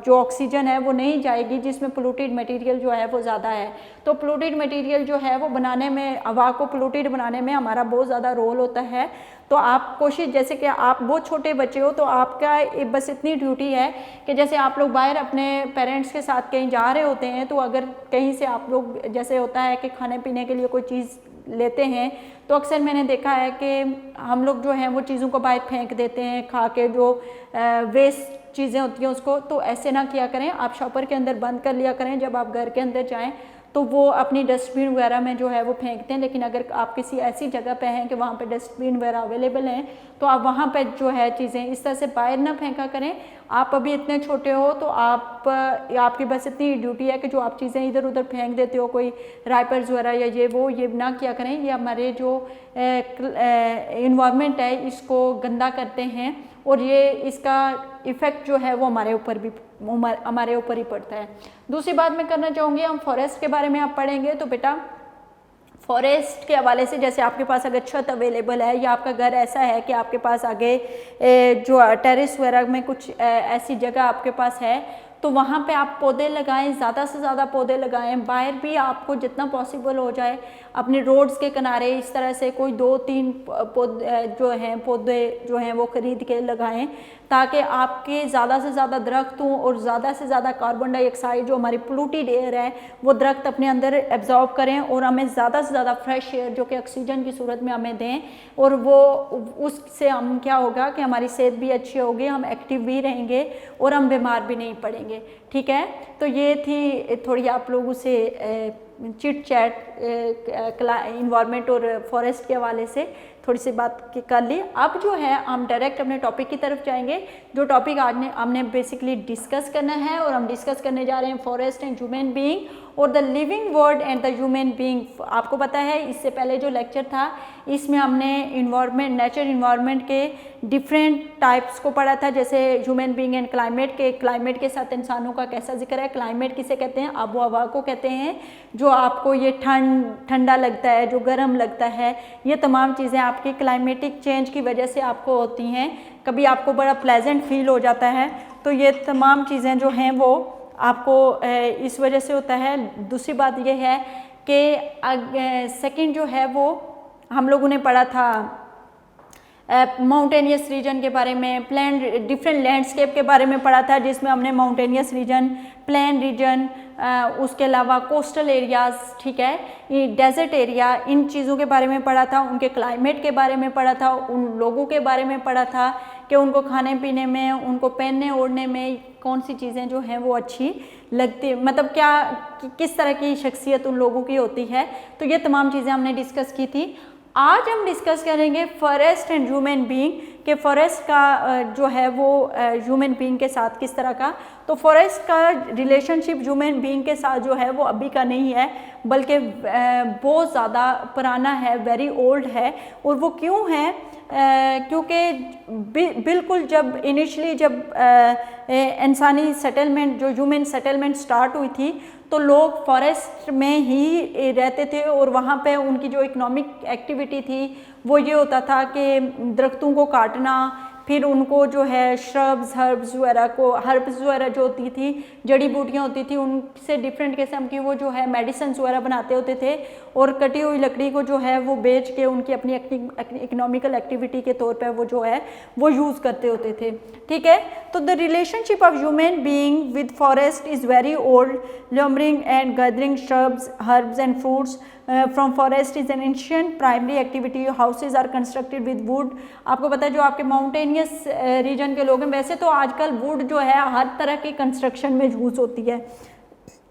जो ऑक्सीजन है वो नहीं जाएगी जिसमें पोल्यूटेड मटेरियल जो है वो ज़्यादा है। तो पोल्यूटेड मटेरियल जो है वो बनाने में, हवा को पोल्यूटेड बनाने में हमारा बहुत ज़्यादा रोल होता है। तो आप कोशिश, जैसे कि आप बहुत छोटे बच्चे हो तो आपका बस इतनी ड्यूटी है कि जैसे आप लोग बाहर अपने पेरेंट्स के साथ कहीं जा रहे होते हैं, तो अगर कहीं से आप लोग, जैसे होता है कि खाने पीने के लिए कोई चीज़ लेते हैं, तो अक्सर मैंने देखा है कि हम लोग जो हैं वो चीज़ों को बाहर फेंक देते हैं, खा के जो वेस्ट चीज़ें होती हैं उसको। तो ऐसे ना किया करें, आप शॉपर के अंदर बंद कर लिया करें। जब आप घर के अंदर जाएं तो वो अपनी डस्टबिन वगैरह में जो है वो फेंकते हैं। लेकिन अगर आप किसी ऐसी जगह पे हैं कि वहाँ पे डस्टबिन वगैरह अवेलेबल हैं, तो आप वहाँ पे जो है चीज़ें इस तरह से बाहर ना फेंका करें। आप अभी इतने छोटे हो तो आपकी बस इतनी ड्यूटी है कि जो आप चीज़ें इधर उधर फेंक देते हो, कोई राइपर्स वगैरह या ये ना किया करें। ये हमारे जो इन्वायरमेंट है इसको गंदा करते हैं और ये इसका इफ़ेक्ट जो है वो हमारे ऊपर ही पड़ता है। दूसरी बात मैं करना चाहूँगी, हम फॉरेस्ट के बारे में आप पढ़ेंगे। तो बेटा फॉरेस्ट के हवाले से, जैसे आपके पास अगर छत अवेलेबल है या आपका घर ऐसा है कि आपके पास आगे जो टेरेस वगैरह में कुछ ऐसी जगह आपके पास है, तो वहाँ पे आप पौधे लगाएं, ज़्यादा से ज़्यादा पौधे लगाएं। बाहर भी आपको जितना पॉसिबल हो जाए अपने रोड्स के किनारे इस तरह से कोई 2-3 पौधे जो हैं वो ख़रीद के लगाएं, ताकि आपके ज़्यादा से ज़्यादा दरख्त हों और ज़्यादा से ज़्यादा कार्बन डाइऑक्साइड जो हमारी पोल्यूटेड एयर है वो दरख्त अपने अंदर एब्जॉर्ब करें और हमें ज़्यादा से ज़्यादा फ्रेश एयर जो कि ऑक्सीजन की सूरत में हमें दें। और वो उससे हम क्या होगा कि हमारी सेहत भी अच्छी होगी, हम एक्टिव भी रहेंगे और हम बीमार भी नहीं पड़ेंगे, ठीक है। तो ये थी थोड़ी आप लोगों से चिट चैट इन्वायरमेंट और फॉरेस्ट के हवाले से थोड़ी सी बात कर ली। अब जो है हम डायरेक्ट अपने टॉपिक की तरफ जाएंगे। जो टॉपिक आज हमने बेसिकली डिस्कस करना है, और हम डिस्कस करने जा रहे हैं फॉरेस्ट एंड ह्यूमन बीइंग और the living world and the human being. आपको पता है इससे पहले जो लेक्चर था इसमें हमने इन्वायरमेंट, नेचर इन्वायरमेंट के डिफरेंट टाइप्स को पढ़ा था, जैसे ह्यूमन बीइंग एंड क्लाइमेट के साथ इंसानों का कैसा जिक्र है। क्लाइमेट किसे कहते हैं? आबो हवा को कहते हैं। जो आपको ये ठंडा लगता है, जो गर्म लगता है, ये तमाम चीज़ें आपकी क्लाइमेटिक चेंज की वजह से आपको होती हैं। कभी आपको बड़ा प्लेजेंट फील हो जाता है, तो ये तमाम चीज़ें जो हैं वो आपको इस वजह से होता है। दूसरी बात ये है कि सेकंड जो है वो हम लोगों ने पढ़ा था माउंटेनियस रीजन के बारे में, प्लेन डिफरेंट लैंडस्केप के बारे में पढ़ा था, जिसमें हमने माउंटेनियस रीजन, प्लेन रीजन, उसके अलावा कोस्टल एरियाज़, ठीक है, डेजर्ट एरिया, इन चीज़ों के बारे में पढ़ा था। उनके क्लाइमेट के बारे में पढ़ा था, उन लोगों के बारे में पढ़ा था कि उनको खाने पीने में, उनको पहनने ओढ़ने में कौन सी चीज़ें जो हैं वो अच्छी लगती, मतलब क्या किस तरह की शख्सियत उन लोगों की होती है। तो ये तमाम चीज़ें हमने डिस्कस की थी। आज हम डिस्कस करेंगे फॉरेस्ट एंड ह्यूमन बीइंग कि फॉरेस्ट का जो है वो ह्यूमन बीइंग के साथ किस तरह का। तो फॉरेस्ट का रिलेशनशिप ह्यूमन बीइंग के साथ जो है वो अभी का नहीं है, बल्कि बहुत ज़्यादा पुराना है, वेरी ओल्ड है। और वो क्यों है? क्योंकि बिल्कुल जब इनिशियली जब इंसानी सेटलमेंट, जो ह्यूमन सेटलमेंट स्टार्ट हुई थी, तो लोग फॉरेस्ट में ही रहते थे और वहाँ पे उनकी जो इकोनॉमिक एक्टिविटी थी वो ये होता था कि दरख्तों को काटना, फिर उनको जो है श्रब्स हर्ब्स वगैरह जो होती थी, जड़ी बूटियाँ होती थी, उनसे डिफरेंट किस्म की वो जो है मेडिसिन्स वगैरह बनाते होते थे और कटी हुई लकड़ी को जो है वो बेच के उनकी अपनी इकोनॉमिकल एक्टिविटी के तौर पर वो जो है वो यूज़ करते होते थे। ठीक है, तो the relationship of human being with forest is very old, lumbering and gathering shrubs herbs and fruits from forest is an ancient primary activity. Houses are constructed with wood. आपको पता है जो आपके माउंटेनियस रीजन के लोग हैं, वैसे तो आजकल वुड जो है हर तरह की कंस्ट्रक्शन में यूज़ होती है,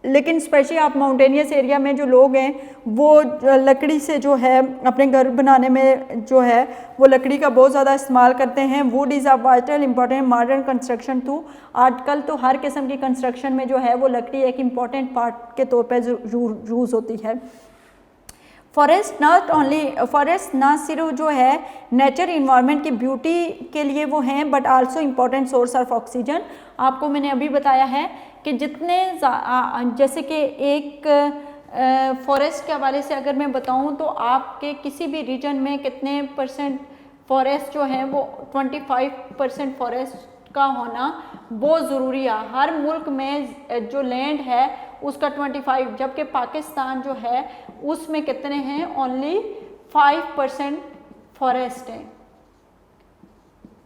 लेकिन स्पेशली आप माउंटेनियस एरिया में जो लोग हैं वो लकड़ी से जो है अपने घर बनाने में जो है वो लकड़ी का बहुत ज़्यादा इस्तेमाल करते हैं। Wood is a vital important modern construction too. आजकल तो हर किस्म की कंस्ट्रक्शन में जो है वो लकड़ी एक इम्पॉर्टेंट पार्ट के तौर पर यूज़ होती है। फॉरेस्ट ना सिर्फ जो है नेचर इन्वायरमेंट की ब्यूटी के लिए वो हैं, but also important source of oxygen. आपको मैंने अभी बताया है कि जितने जैसे कि एक फॉरेस्ट के हवाले से अगर मैं बताऊं तो आपके किसी भी रीजन में कितने परसेंट फॉरेस्ट जो है वो 25% फॉरेस्ट का होना बहुत ज़रूरी है। हर मुल्क में जो लैंड है उसका 25, जबकि पाकिस्तान जो है उसमें कितने हैं, ओनली 5% फॉरेस्ट है।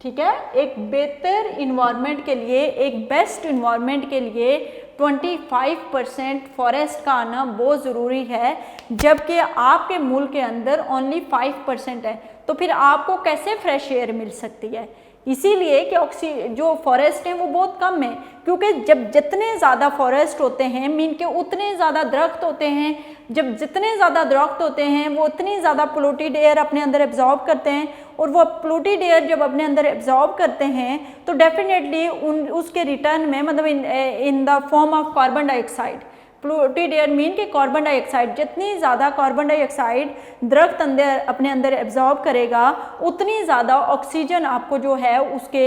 ठीक है, एक बेहतर इन्वायरमेंट के लिए, एक बेस्ट इन्वायरमेंट के लिए 25% फॉरेस्ट का आना बहुत ज़रूरी है, जबकि आपके मुल्क के अंदर ओनली 5% है। तो फिर आपको कैसे फ्रेश एयर मिल सकती है? इसीलिए कि जो फॉरेस्ट हैं वो बहुत कम है, क्योंकि जब जितने ज़्यादा फॉरेस्ट होते हैं मीन के उतने ज़्यादा दरख्त होते हैं, जब जितने ज़्यादा दरख्त होते हैं वो उतनी ज़्यादा पोल्यूटेड एयर अपने अंदर एब्जॉर्ब करते हैं, और वो पोल्यूटेड एयर जब अपने अंदर एब्जॉर्ब करते हैं तो डेफिनेटली उसके रिटर्न में मतलब in the form of carbon dioxide. Polluted air mean के कार्बन डाइऑक्साइड, जितनी ज़्यादा कार्बन डाइऑक्साइड दरख्त अपने अंदर एब्जॉर्ब करेगा उतनी ज़्यादा ऑक्सीजन आपको जो है उसके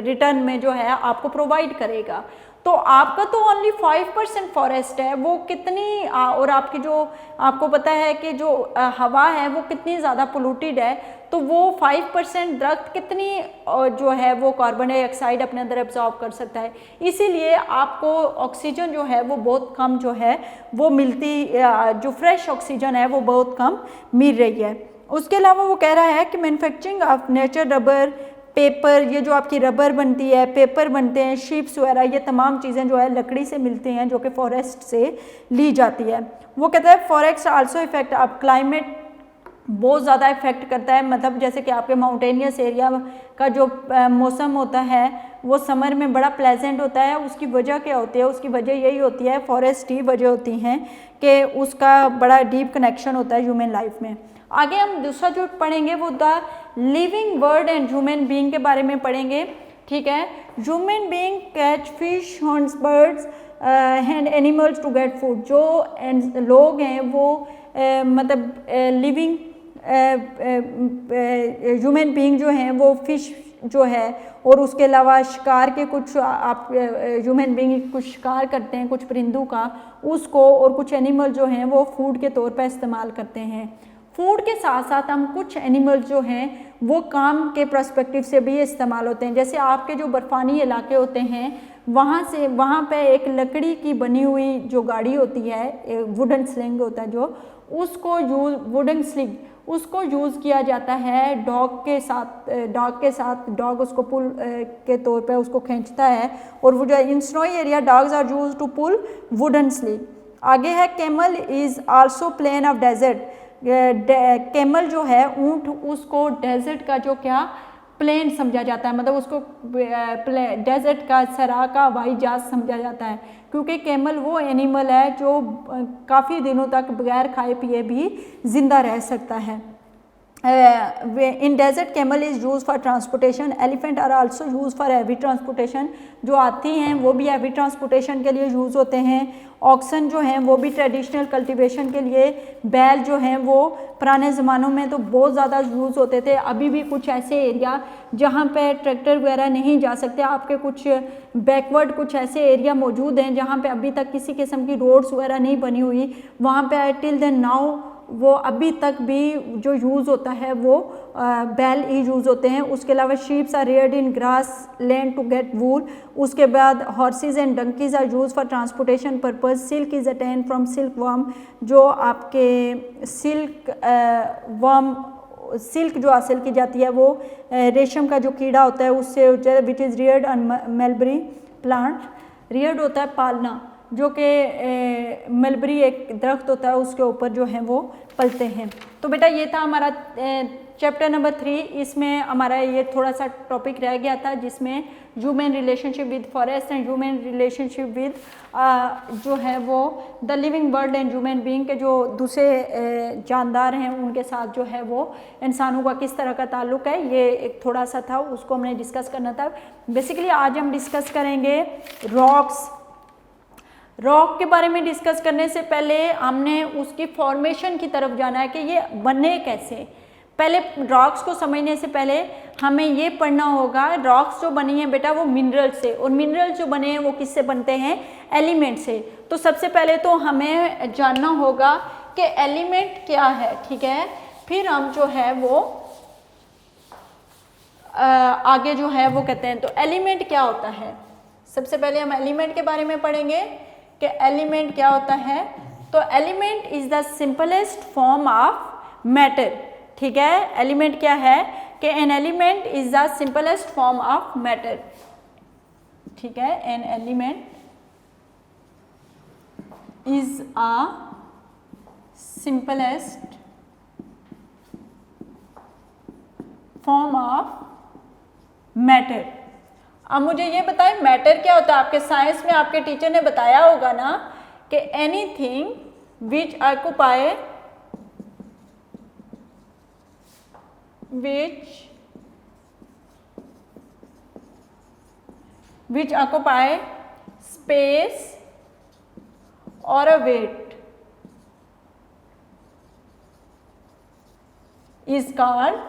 रिटर्न में जो है आपको प्रोवाइड करेगा। तो आपका तो ओनली 5% फॉरेस्ट है, वो कितनी और आपकी जो आपको पता है कि जो हवा है वो कितनी ज़्यादा पोल्यूटेड है, तो वो 5% दरख्त कितनी जो है वो कार्बन डाइऑक्साइड अपने अंदर एब्जॉर्ब कर सकता है। इसीलिए आपको ऑक्सीजन जो है वो बहुत कम जो है वो मिलती, जो फ्रेश ऑक्सीजन है वो बहुत कम मिल रही है। उसके अलावा वो कह रहा है कि manufacturing of nature rubber, paper, ये जो आपकी रबर बनती है, पेपर बनते हैं, शीप्स वगैरह, ये तमाम चीज़ें जो है लकड़ी से मिलती हैं जो कि फॉरेस्ट से ली जाती है। वो कहता है forest also effect of climate, बहुत ज़्यादा इफेक्ट करता है। मतलब जैसे कि आपके माउंटेनियस एरिया का जो मौसम होता है वो समर में बड़ा प्लेजेंट होता है। उसकी वजह क्या होती है? उसकी वजह यही होती है, फॉरेस्ट ही वजह होती हैं कि उसका बड़ा डीप कनेक्शन होता है ह्यूमन लाइफ में। आगे हम दूसरा जो पढ़ेंगे वो the living world and human being के बारे में पढ़ेंगे। ठीक है, human being catch fish, hunts birds and animals to get food. जो लोग हैं वो मतलब लिविंग ह्यूमन बीइंग जो हैं वो फिश जो है और उसके अलावा शिकार के कुछ आप ह्यूमन बीइंग कुछ शिकार करते हैं, कुछ परिंदों का उसको, और कुछ एनिमल जो हैं वो फूड के तौर पर इस्तेमाल करते हैं। फूड के साथ साथ हम कुछ एनिमल्स जो हैं वो काम के पर्सपेक्टिव से भी इस्तेमाल होते हैं। जैसे आपके जो बर्फ़ानी इलाके होते हैं वहाँ पे एक लकड़ी की बनी हुई जो गाड़ी होती है, वुडन स्लिंग होता है जो, उसको वुडन स्लिंग उसको यूज़ किया जाता है डॉग के साथ। डॉग उसको पुल के तौर पे उसको खींचता है, और वो जो in snowy area dogs are use to pull wooden sling. आगे है camel is also plain of desert. Camel जो है ऊँट, उसको डेजर्ट का जो क्या प्लेन समझा जाता है, मतलब उसको डेजर्ट का सरा का हवाई जहाज समझा जाता है, क्योंकि कैमल वो एनिमल है जो काफ़ी दिनों तक बगैर खाए पिए भी ज़िंदा रह सकता है। In desert camel is use for transportation, elephant are also use for heavy transportation, जो हाथी हैं वो भी हैवी ट्रांसपोर्टेशन के लिए यूज़ होते हैं। ऑक्सन जो हैं वो भी ट्रेडिशनल कल्टीवेशन के लिए, बैल जो हैं वो पुराने ज़मानों में तो बहुत ज़्यादा यूज़ होते थे। अभी भी कुछ ऐसे एरिया जहाँ पे ट्रैक्टर वगैरह नहीं जा सकते, आपके कुछ बैकवर्ड कुछ ऐसे एरिया मौजूद हैं जहाँ पे अभी तक किसी किस्म की रोड्स वगैरह नहीं बनी हुई, वहाँ पे टिल देन नाउ वो अभी तक भी जो यूज़ होता है वो बैल ही यूज़ होते हैं। उसके अलावा sheeps are reared in grass land to get wool. उसके बाद horses and donkeys are use for transportation purpose. Silk is obtained from silk worm, जो आपके सिल्क वर्म सिल्क जो हासिल की जाती है वो रेशम का जो कीड़ा होता है उससे, which is Rudyard on mulberry plant. Rudyard होता है पालना, जो कि मलबरी एक दरख्त होता है उसके ऊपर जो है वो पलते हैं। तो बेटा ये था हमारा चैप्टर नंबर 3। इसमें हमारा ये थोड़ा सा टॉपिक रह गया था जिसमें human relationship with forest and human relationship with जो है वो the living world and human being के जो दूसरे जानदार हैं उनके साथ जो है वो इंसानों का किस तरह का ताल्लुक़ है, ये एक थोड़ा सा था, उसको हमने डिस्कस करना था। बेसिकली आज हम डिस्कस करेंगे रॉक्स। रॉक के बारे में डिस्कस करने से पहले हमने उसकी फॉर्मेशन की तरफ जाना है कि ये बने कैसे। पहले रॉक्स को समझने से पहले हमें ये पढ़ना होगा, रॉक्स जो बनी हैं बेटा वो मिनरल से, और मिनरल जो बने हैं वो किससे बनते हैं, एलिमेंट से। तो सबसे पहले तो हमें जानना होगा कि एलिमेंट क्या है, ठीक है। फिर हम जो है वो आगे जो है वो कहते हैं। तो एलिमेंट क्या होता है, सबसे पहले हम एलिमेंट के बारे में पढ़ेंगे कि एलिमेंट क्या होता है। तो element is the simplest form of matter, ठीक है। एलिमेंट क्या है कि an element is the simplest form of matter, ठीक है। An element is a simplest form of matter. अब मुझे ये बताएं मैटर क्या होता है। आपके साइंस में आपके टीचर ने बताया होगा ना कि anything which occupy which occupy space or a weight is called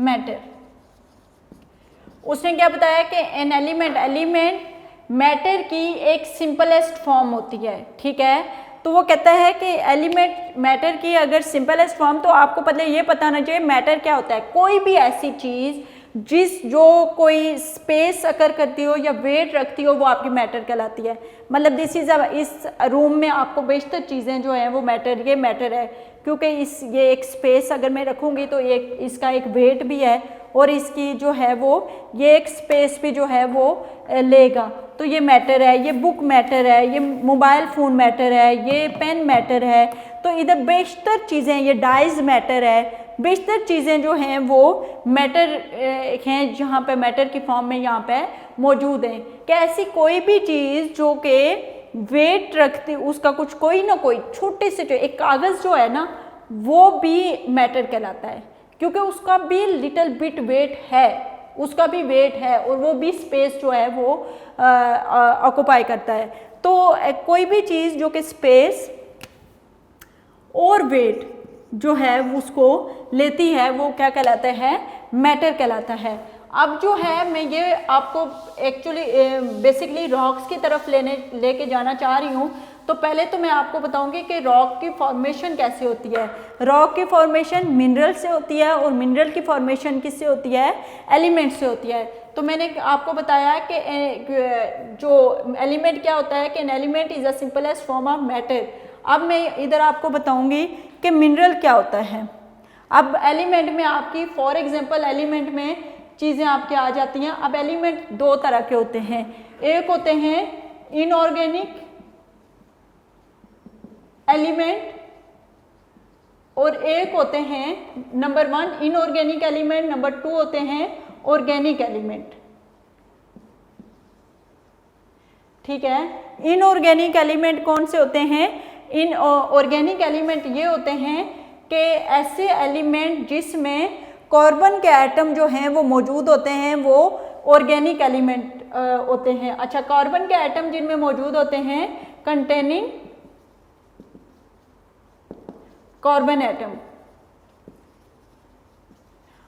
matter। उसने क्या बताया कि एन एलिमेंट मैटर की एक सिंपलेस्ट फॉर्म होती है, ठीक है। तो वो कहता है कि एलिमेंट मैटर की अगर सिंपलेस्ट फॉर्म, तो आपको पहले ये पता होना चाहिए मैटर क्या होता है। कोई भी ऐसी चीज़ जो कोई स्पेस अकर करती हो या वेट रखती हो वो आपकी मैटर कहलाती है। मतलब दिस इज इस रूम में आपको बेशतर चीज़ें जो हैं वो मैटर, ये मैटर है, क्योंकि ये एक स्पेस अगर मैं रखूँगी तो इसका एक वेट भी है और इसकी जो है वो ये एक स्पेस भी जो है वो लेगा, तो ये मैटर है। ये बुक मैटर है, ये मोबाइल फ़ोन मैटर है, ये पेन मैटर है। तो इधर बेशतर चीज़ें, ये डाइज मैटर है, बेशतर चीज़ें जो हैं वो मैटर हैं, जहाँ पे मैटर की फॉर्म में यहाँ पे मौजूद हैं। कि ऐसी कोई भी चीज़ जो कि वेट रखती, उसका कुछ कोई ना कोई छोटे से एक कागज़ जो है ना वो भी मैटर कहलाता है, क्योंकि उसका भी लिटिल बिट वेट है, उसका भी वेट है और वो भी स्पेस जो है वो ऑक्युपाई करता है। तो कोई भी चीज़ जो कि स्पेस और वेट जो है उसको लेती है वो क्या कहलाता है, मैटर कहलाता है। अब जो है मैं ये आपको एक्चुअली बेसिकली रॉक्स की तरफ लेके जाना चाह रही हूँ। तो पहले तो मैं आपको बताऊंगी कि रॉक की फॉर्मेशन कैसे होती है। रॉक की फॉर्मेशन मिनरल से होती है और मिनरल की फॉर्मेशन किससे होती है, एलिमेंट से होती है। तो मैंने आपको बताया कि जो एलिमेंट क्या होता है कि an element is a simplest form of matter. अब मैं इधर आपको बताऊंगी कि मिनरल क्या होता है। अब एलिमेंट में आपकी फॉर एग्जांपल एलिमेंट में चीज़ें आपके आ जाती हैं। अब एलिमेंट दो तरह के होते हैं, एक होते हैं इनऑर्गेनिक एलिमेंट और एक होते हैं नंबर 1 इनऑर्गेनिक एलिमेंट, नंबर 2 होते हैं ऑर्गेनिक एलिमेंट, ठीक है। इनऑर्गेनिक एलिमेंट कौन से होते हैं, इन ऑर्गेनिक एलिमेंट ये होते हैं कि ऐसे एलिमेंट जिसमें कार्बन के एटम जो हैं वो मौजूद होते हैं, वो ऑर्गेनिक एलिमेंट होते हैं। अच्छा, कार्बन के एटम जिनमें मौजूद होते हैं कंटेनिंग कार्बन एटम।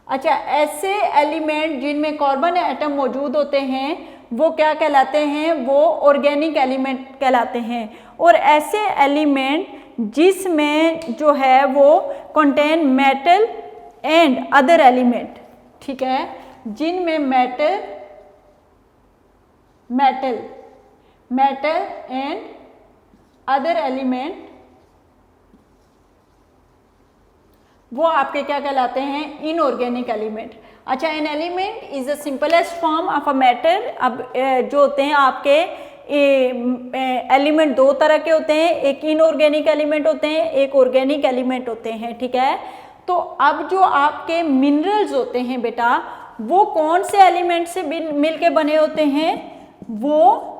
अच्छा, ऐसे एलिमेंट जिनमें कार्बन एटम मौजूद होते हैं वो क्या कहलाते हैं, वो ऑर्गेनिक एलिमेंट कहलाते हैं। और ऐसे एलिमेंट जिसमें जो है वो contain metal and other element, ठीक है, जिनमें मेटल एंड अदर एलिमेंट वो आपके क्या कहलाते हैं, इनऑर्गेनिक एलिमेंट। अच्छा, an element is the simplest form of a matter. अब जो होते हैं आपके एलिमेंट दो तरह के होते हैं, एक इनऑर्गेनिक एलिमेंट होते हैं, एक ऑर्गेनिक एलिमेंट होते हैं, ठीक है। तो अब जो आपके मिनरल्स होते हैं बेटा, वो कौन से एलिमेंट से मिलके बने होते हैं, वो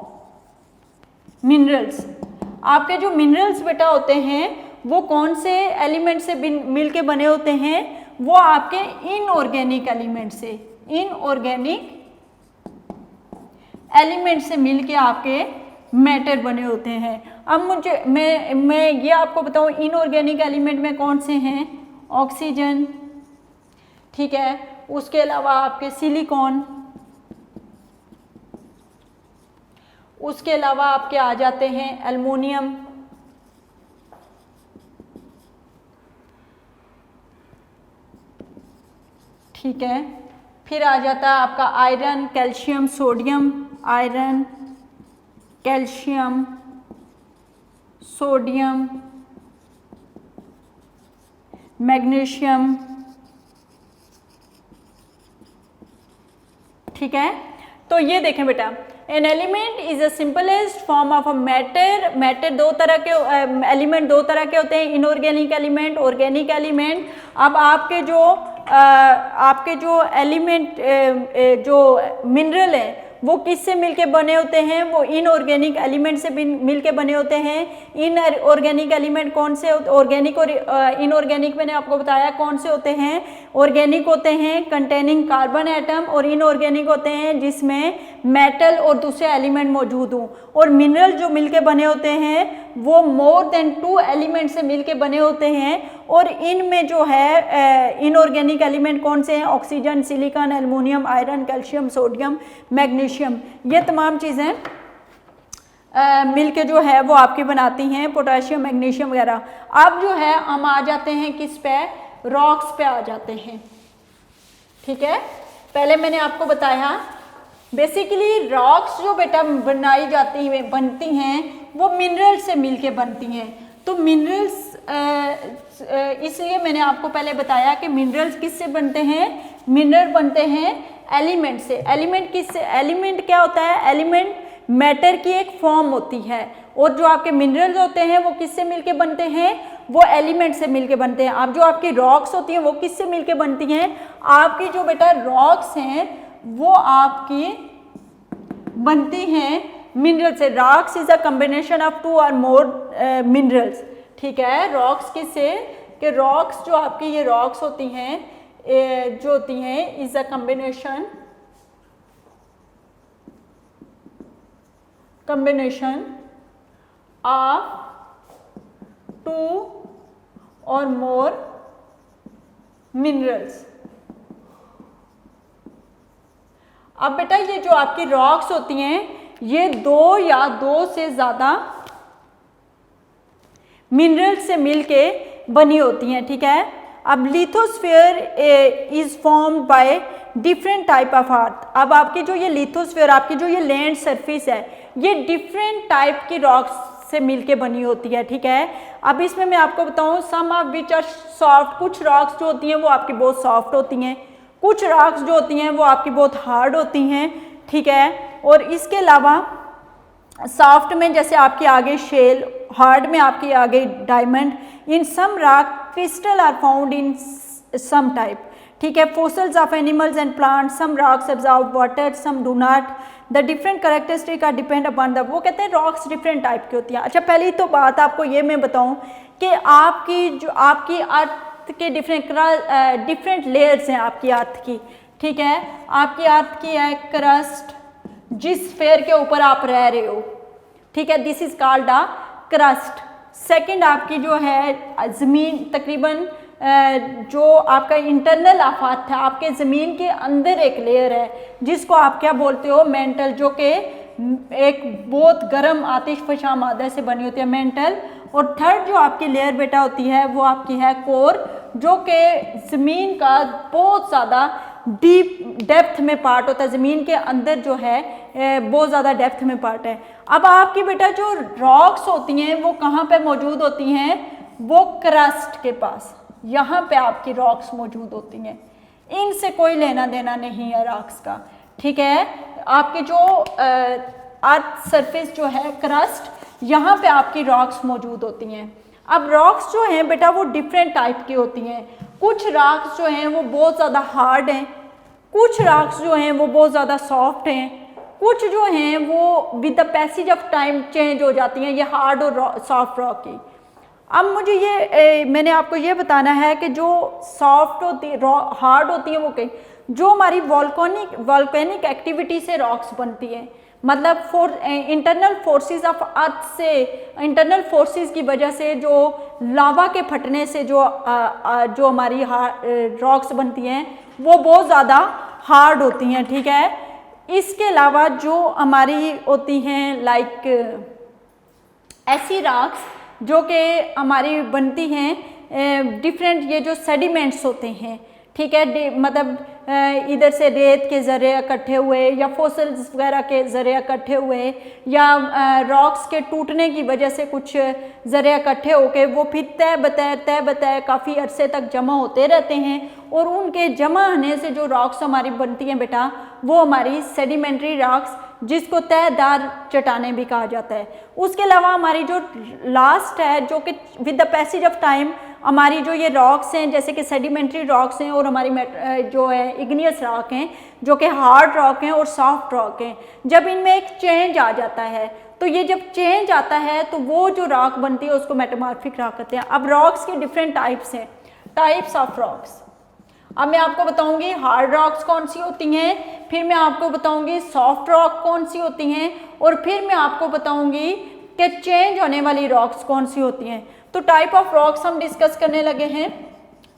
मिनरल्स, आपके जो मिनरल्स बेटा होते हैं वो कौन से एलिमेंट से मिलके बने होते हैं, वो आपके इनऑर्गेनिक एलिमेंट से, इनऑर्गेनिक एलिमेंट से मिलके आपके मैटर बने होते हैं। अब मुझे मैं ये आपको बताऊं इनऑर्गेनिक एलिमेंट में कौन से हैं, ऑक्सीजन, ठीक है, उसके अलावा आपके सिलिकॉन, उसके अलावा आपके आ जाते हैं एल्युमिनियम, ठीक है, फिर आ जाता है आपका iron, calcium, sodium, iron, calcium, sodium, magnesium, ठीक है। तो ये देखें बेटा, an element is a simplest form of a matter. Matter दो तरह के एलिमेंट दो तरह के होते हैं, इनऑर्गेनिक एलिमेंट, ऑर्गेनिक एलिमेंट। अब आपके जो एलिमेंट जो मिनरल है वो किससे मिलके बने होते हैं, वो इनऑर्गेनिक एलिमेंट से मिलके बने होते हैं। इनऑर्गेनिक एलिमेंट कौन से, ऑर्गेनिक और इनऑर्गेनिक मैंने आपको बताया कौन से होते हैं। ऑर्गेनिक होते हैं कंटेनिंग कार्बन एटम, और इनऑर्गेनिक होते हैं जिसमें मेटल और दूसरे एलिमेंट मौजूद हों। और मिनरल जो मिलके बने होते हैं वो मोर देन 2 एलिमेंट से मिलके बने होते हैं। और इनमें जो है इनऑर्गेनिक एलिमेंट कौन से हैं, oxygen, silicon, aluminium, iron, calcium, sodium, magnesium, ये तमाम चीज़ें मिलके जो है वो आपकी बनाती हैं पोटेशियम, मैग्नीशियम वगैरह। अब जो है हम आ जाते हैं किस पे, रॉक्स पे आ जाते हैं, ठीक है। पहले मैंने आपको बताया बेसिकली रॉक्स जो बेटा बनाई जाती हैं, बनती हैं, वो मिनरल से मिलके बनती हैं। तो मिनरल्स इसलिए मैंने आपको पहले बताया कि मिनरल्स किससे बनते हैं, मिनरल बनते हैं एलिमेंट से। एलिमेंट किससे, एलिमेंट क्या होता है, एलिमेंट मैटर की एक फॉर्म होती है। और जो आपके मिनरल्स होते हैं वो किससे मिलके बनते हैं, वो एलिमेंट से मिलके बनते हैं। अब जो आपकी रॉक्स होती हैं वो किससे मिलके बनती हैं, आपकी जो बेटा रॉक्स हैं वो आपकी बनती हैं मिनरल से। Rocks is a combination of 2 और मोर मिनरल्स, ठीक है। रॉक्स किससे, कि रॉक्स जो आपकी ये रॉक्स होती हैं जो होती हैं इज अ कॉम्बिनेशन ऑफ 2 और मोर मिनरल्स। अब बेटा ये जो आपकी रॉक्स होती हैं ये 2 या 2 से ज़्यादा मिनरल से मिलके बनी होती हैं, ठीक है। अब lithosphere is formed by different type of earth. अब आपकी जो ये लिथोस्फीयर, आपकी जो ये लैंड सरफेस है, ये डिफरेंट टाइप की रॉक्स से मिलके बनी होती है, ठीक है। अब इसमें मैं आपको बताऊं सम ऑफ विच आर सॉफ्ट। कुछ रॉक्स जो होती हैं वो आपकी बहुत सॉफ्ट होती हैं, कुछ रॉक्स जो होती हैं वो आपकी बहुत हार्ड होती हैं, ठीक है। और इसके अलावा सॉफ्ट में जैसे आपके आगे शेल, हार्ड में आपके आगे diamond. In some rock crystal are found in some type, ठीक है। Fossils of animals and plants, some rocks absorb water, some do not. The different characteristic are depend upon the, वो कहते हैं rocks different type की होती हैं। अच्छा, पहली तो बात आपको ये मैं बताऊं कि आपकी अर्थ के डिफरेंट लेयर्स हैं आपकी अर्थ की, ठीक है। आपकी अर्थ की है क्रस्ट, जिस स्फीयर के ऊपर आप रह रहे हो, ठीक है, this is called a crust. Second आपकी जो है ज़मीन, तकरीबन जो आपका इंटरनल आफात है, आपके ज़मीन के अंदर एक लेयर है जिसको आप क्या बोलते हो, मेंटल, जो कि एक बहुत गर्म आतिशफशा मादा से बनी होती है, मेंटल। और थर्ड जो आपकी लेयर बेटा होती है वो आपकी है कोर, जो कि ज़मीन का बहुत ज़्यादा डीप डेप्थ में पार्ट होता है, ज़मीन के अंदर जो है बहुत ज़्यादा डेप्थ में पार्ट है। अब आपकी बेटा जो रॉक्स होती हैं वो कहाँ पे मौजूद होती हैं, वो क्रस्ट के पास, यहाँ पे आपकी रॉक्स मौजूद होती हैं। इनसे कोई लेना देना नहीं है रॉक्स का, ठीक है। आपकी जो अर्थ सरफेस जो है क्रस्ट, यहाँ पे आपकी रॉक्स मौजूद होती हैं। अब रॉक्स जो हैं बेटा वो डिफरेंट टाइप की होती हैं। कुछ रॉक्स जो हैं वो बहुत ज़्यादा हार्ड हैं, कुछ रॉक्स जो हैं वो बहुत ज़्यादा सॉफ्ट हैं, कुछ जो हैं वो with the passage of time change हो जाती हैं, ये हार्ड और सॉफ्ट रॉक की। अब मुझे ये मैंने आपको ये बताना है कि जो सॉफ्ट होती है, हार्ड होती हैं, वो कहीं जो हमारी वॉल्केनिक एक्टिविटी से रॉक्स बनती हैं, मतलब इंटरनल फोर्सेस ऑफ अर्थ से, इंटरनल फोर्सेस की वजह से जो लावा के फटने से जो हमारी रॉक्स बनती हैं वो बहुत ज़्यादा हार्ड होती हैं, ठीक है। इसके अलावा जो हमारी होती हैं लाइक ऐसी रॉक्स जो कि हमारी बनती हैं डिफरेंट, ये जो सेडिमेंट्स होते हैं, ठीक है, मतलब इधर से रेत के ज़रिए इकट्ठे हुए या फॉसिल्स वगैरह के ज़रिए इकट्ठे हुए या रॉक्स के टूटने की वजह से कुछ ज़रिए इकट्ठे होके वो फिर तय बतय काफ़ी अरसे तक जमा होते रहते हैं, और उनके जमा होने से जो रॉक्स हमारी बनती हैं बेटा वो हमारी सेडिमेंट्री रॉक्स, जिसको तयदार चट्टानें भी कहा जाता है। उसके अलावा हमारी जो लास्ट है, जो कि with the passage of time हमारी जो ये रॉक्स हैं, जैसे कि सेडिमेंट्री रॉक्स हैं, और हमारी जो है इग्नियस रॉक हैं, जो कि हार्ड रॉक हैं और सॉफ्ट रॉक हैं, जब इनमें एक चेंज आ जाता है, तो ये जब चेंज आता है तो वो जो रॉक बनती है उसको मेटामॉर्फिक रॉक कहते हैं। अब रॉक्स के डिफरेंट टाइप्स हैं, टाइप्स ऑफ रॉक्स। अब मैं आपको बताऊंगी हार्ड रॉक्स कौन सी होती हैं, फिर मैं आपको बताऊंगी सॉफ्ट रॉक कौन सी होती हैं, और फिर मैं आपको बताऊंगी कि चेंज होने वाली रॉक्स कौन सी होती हैं। तो टाइप ऑफ रॉक्स हम डिस्कस करने लगे हैं।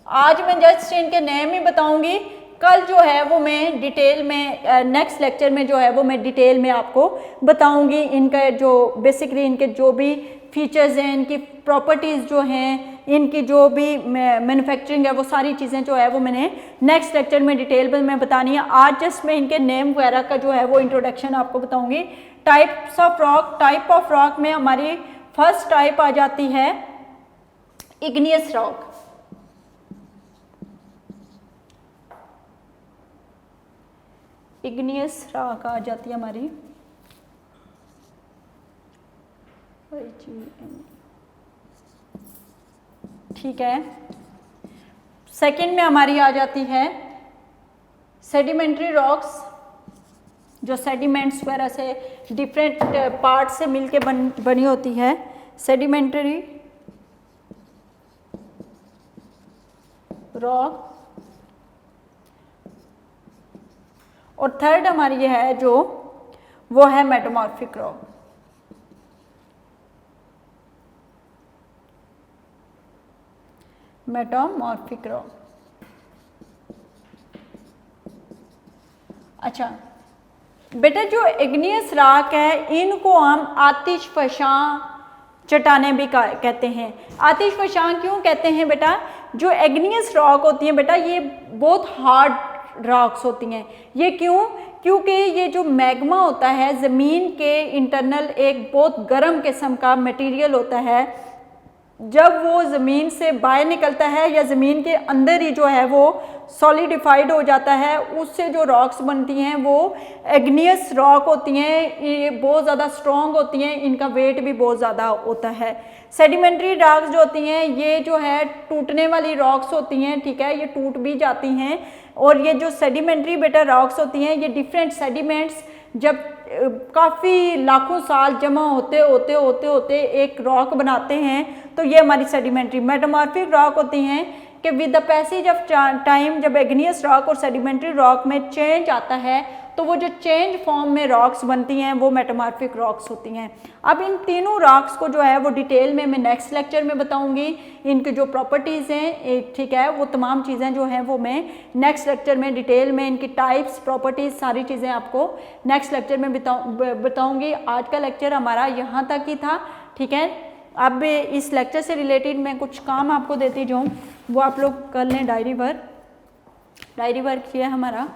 आज मैं जस्ट इनके नेम ही बताऊंगी, कल जो है वो मैं डिटेल में नेक्स्ट लेक्चर में जो है वो मैं डिटेल में आपको बताऊंगी इनका जो बेसिकली इनके जो भी फीचर्स हैं, इनकी प्रॉपर्टीज़ जो हैं, इनकी जो भी मैन्युफैक्चरिंग है, वो सारी चीज़ें जो है वो मैंने नेक्स्ट लेक्चर में डिटेल में बतानी है। आज जस्ट मैं इनके नेम वगैरह का जो है वो इंट्रोडक्शन आपको बताऊंगी। Types of rock, type of rock में हमारी फर्स्ट टाइप आ जाती है इग्नियस रॉक। इग्नियस रॉक आ जाती है हमारी, ठीक है। सेकंड में हमारी आ जाती है सेडिमेंट्री रॉक्स, जो सेडिमेंट्स वगैरह से डिफरेंट पार्ट से मिलके बनी होती है, सेडिमेंट्री रॉक। और थर्ड हमारी ये है जो वो है मेटामॉर्फिक रॉक। Metamorphic rock. अच्छा बेटा, जो इग्नियस रॉक है इनको हम आतिशफशा चट्टानें भी कहते हैं। आतिशफशा क्यों कहते हैं बेटा? जो इग्नियस रॉक होती हैं बेटा ये बहुत हार्ड रॉक्स होती हैं। ये क्यों? क्योंकि ये जो मैग्मा होता है ज़मीन के इंटरनल एक बहुत गर्म किस्म का मटेरियल होता है, जब वो ज़मीन से बाहर निकलता है या ज़मीन के अंदर ही जो है वो सॉलिडिफाइड हो जाता है, उससे जो रॉक्स बनती हैं वो इग्नियस रॉक होती हैं। ये बहुत ज़्यादा स्ट्रॉन्ग होती हैं, इनका वेट भी बहुत ज़्यादा होता है। सेडिमेंट्री रॉक्स जो होती हैं ये जो है टूटने वाली रॉक्स होती हैं, ठीक है, ये टूट भी जाती हैं। और ये जो सेडिमेंट्री बेटा रॉक्स होती हैं ये डिफरेंट सेडिमेंट्स जब काफ़ी लाखों साल जमा होते होते होते होते एक रॉक बनाते हैं, तो ये हमारी सेडिमेंट्री मेटामॉर्फिक रॉक होती हैं कि with the passage of time जब एग्नियस रॉक और सेडिमेंट्री रॉक में चेंज आता है तो वो जो चेंज फॉर्म में रॉक्स बनती हैं वो मेटामॉर्फिक रॉक्स होती हैं। अब इन तीनों रॉक्स को जो है वो डिटेल में मैं नेक्स्ट लेक्चर में बताऊंगी, इनकी जो प्रॉपर्टीज़ हैं, ठीक है, वो तमाम चीज़ें जो हैं वो मैं नेक्स्ट लेक्चर में डिटेल में इनकी टाइप्स, प्रॉपर्टीज़, सारी चीज़ें आपको नेक्स्ट लेक्चर में बताऊँगी। आज का लेक्चर हमारा यहाँ तक ही था, ठीक है। अब इस लेक्चर से रिलेटेड मैं कुछ काम आपको देती जाऊँ, वो आप लोग कर लें। डायरी वर्क किया हमारा,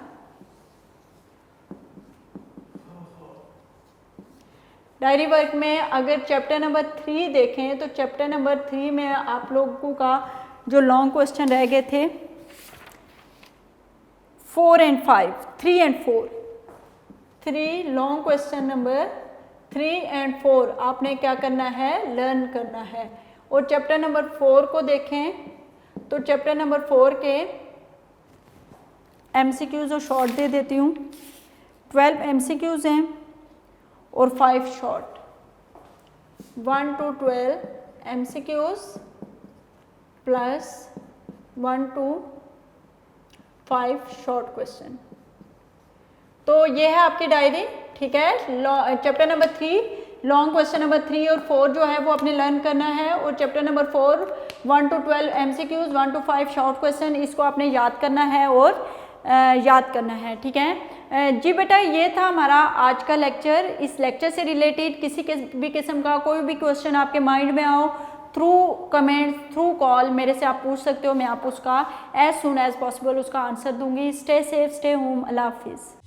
डायरी वर्क में अगर चैप्टर नंबर 3 देखें तो चैप्टर नंबर 3 में आप लोगों का जो लॉन्ग क्वेश्चन रह गए थे 4 and 5, 3 and 4, 3 long question number 3 and 4 आपने क्या करना है, लर्न करना है। और चैप्टर नंबर 4 को देखें तो चैप्टर नंबर 4 के MCQs और शॉर्ट दे देती हूँ। 12 MCQs हैं और 5 short, 1 to 12 MCQs plus 1 to 5 short question. तो ये है आपकी डायरी, ठीक है। Chapter number 3 long question number 3 और 4 जो है वो आपने लर्न करना है, और chapter number 4 1 to 12 MCQs 1 to 5 short question, इसको आपने याद करना है और याद करना है, ठीक है जी बेटा। ये था हमारा आज का लेक्चर। इस लेक्चर से रिलेटेड किसी भी किस्म का कोई भी क्वेश्चन आपके माइंड में आओ, थ्रू कमेंट, थ्रू कॉल मेरे से आप पूछ सकते हो, मैं आप उसका एज सुन एज पॉसिबल उसका आंसर दूंगी। स्टे सेफ, स्टे होम, अल्लाह हाफिज़।